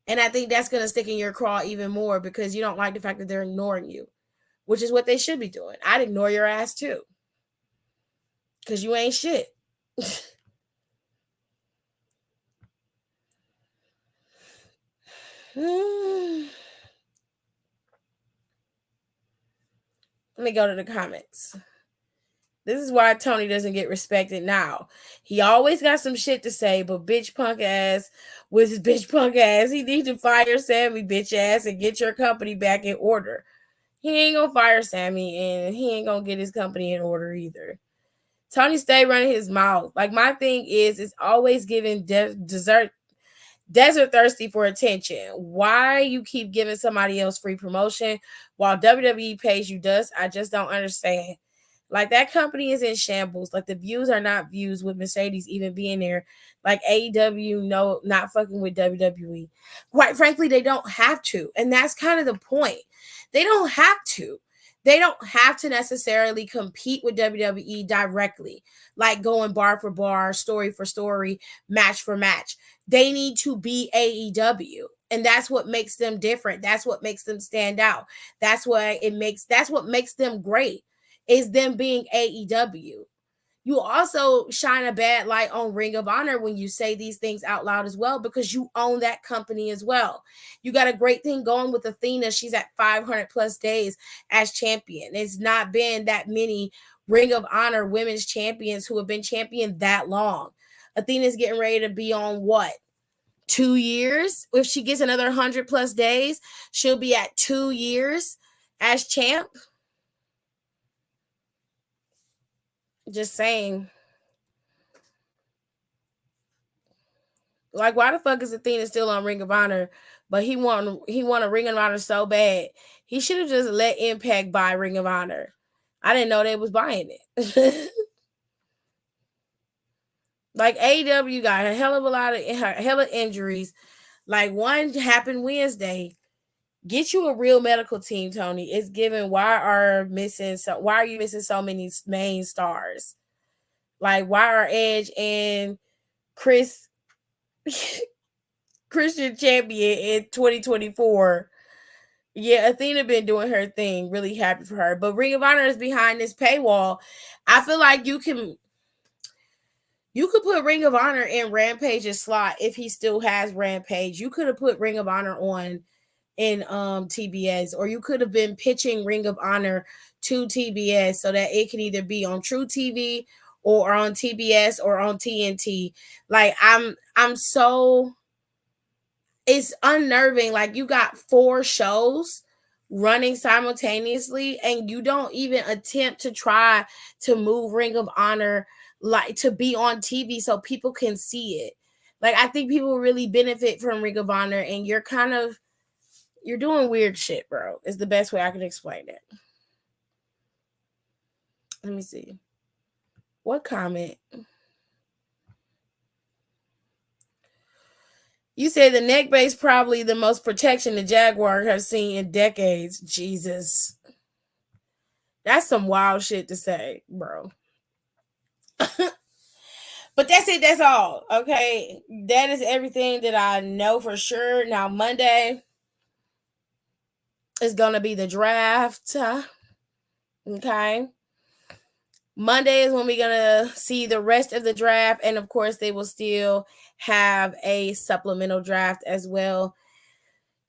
And I think that's going to stick in your craw even more because you don't like the fact that they're ignoring you, which is what they should be doing. I'd ignore your ass too because you ain't shit. Let me go to the comments. This is why Tony doesn't get respected now. He always got some shit to say, but bitch punk ass with his bitch punk ass, he needs to fire Sammy bitch ass and get your company back in order. He ain't gonna fire Sammy and he ain't gonna get his company in order either. Tony stay running his mouth. Like my thing is always giving desert thirsty for attention. Why you keep giving somebody else free promotion while WWE pays you dust? I just don't understand. Like that company is in shambles. Like the views are not views with Mercedes even being there. Like AEW, no, not fucking with WWE. Quite frankly, they don't have to. And that's kind of the point. They don't have to. They don't have to necessarily compete with WWE directly, like going bar for bar, story for story, match for match. They need to be AEW. And that's what makes them different. That's what makes them stand out. That's what makes them great, is them being AEW. You also shine a bad light on Ring of Honor when you say these things out loud as well, because you own that company as well. You got a great thing going with Athena. She's at 500 plus days as champion. It's not been that many Ring of Honor women's champions who have been champion that long. Athena's getting ready to be on what? 2 years? If she gets another 100 plus days, she'll be at 2 years as champ. Just saying. Like, why the fuck is Athena still on Ring of Honor? But he want a Ring of Honor so bad. He should have just let Impact buy Ring of Honor. I didn't know they was buying it. Like AEW got a hell of injuries. Like one happened Wednesday. Get you a real medical team, Tony. It's given. Why are you missing so many main stars? Like, why are Edge and Christian champion in 2024? Yeah, Athena been doing her thing. Really happy for her. But Ring of Honor is behind this paywall. I feel like you could put Ring of Honor in Rampage's slot if he still has Rampage. You could have put Ring of Honor on in TBS, or you could have been pitching Ring of Honor to TBS so that it can either be on True TV or on TBS or on TNT. Like, I'm so, it's unnerving. Like, you got 4 shows running simultaneously and you don't even attempt to try to move Ring of Honor like to be on TV so people can see it. Like, I think people really benefit from Ring of Honor, and you're doing weird shit, bro. Is the best way I can explain it. Let me see. What comment? You say the neck base probably the most protection the Jaguar has seen in decades. Jesus. That's some wild shit to say, bro. But that's it. That's all. Okay. That is everything that I know for sure. Now, Monday is going to be the draft. Okay. Monday is when we're going to see the rest of the draft. And of course, they will still have a supplemental draft as well.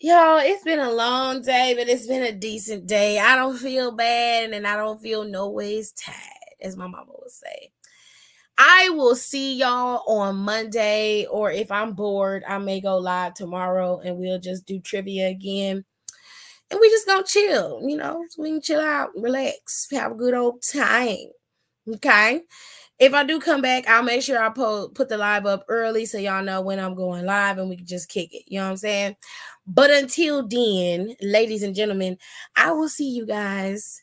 Y'all, it's been a long day, but it's been a decent day. I don't feel bad and I don't feel no ways tired, as my mama would say. I will see y'all on Monday, or if I'm bored, I may go live tomorrow and we'll just do trivia again. And we just gonna chill, so we can chill out, relax, have a good old time. Okay. If I do come back, I'll make sure I put the live up early so y'all know when I'm going live and we can just kick it. You know what I'm saying? But until then, ladies and gentlemen, I will see you guys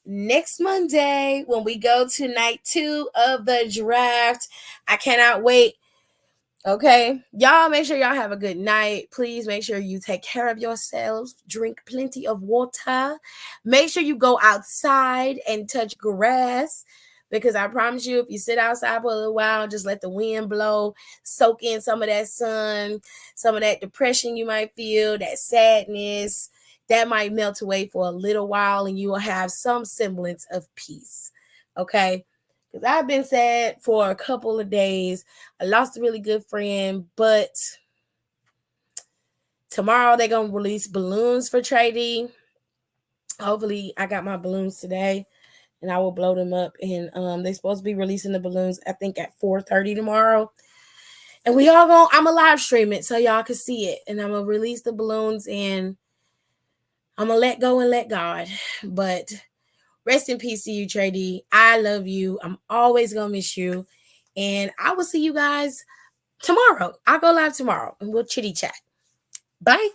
next Monday when we go to night 2 of the draft. I cannot wait. Okay, y'all make sure y'all have a good night. Please make sure you take care of yourselves. Drink plenty of water. Make sure you go outside and touch grass, because I promise you, if you sit outside for a little while, just let the wind blow, soak in some of that sun, some of that depression you might feel, that sadness, that might melt away for a little while and you will have some semblance of peace. Okay? Because I've been sad for a couple of days. I lost a really good friend, but tomorrow they're going to release balloons for trading. Hopefully, I got my balloons today and I will blow them up. And they're supposed to be releasing the balloons, I think, at 4:30 tomorrow. And I'm going to live stream it so y'all can see it. And I'm going to release the balloons and I'm going to let go and let God. But rest in peace to you, Trady. I love you. I'm always going to miss you. And I will see you guys tomorrow. I'll go live tomorrow and we'll chitty chat. Bye.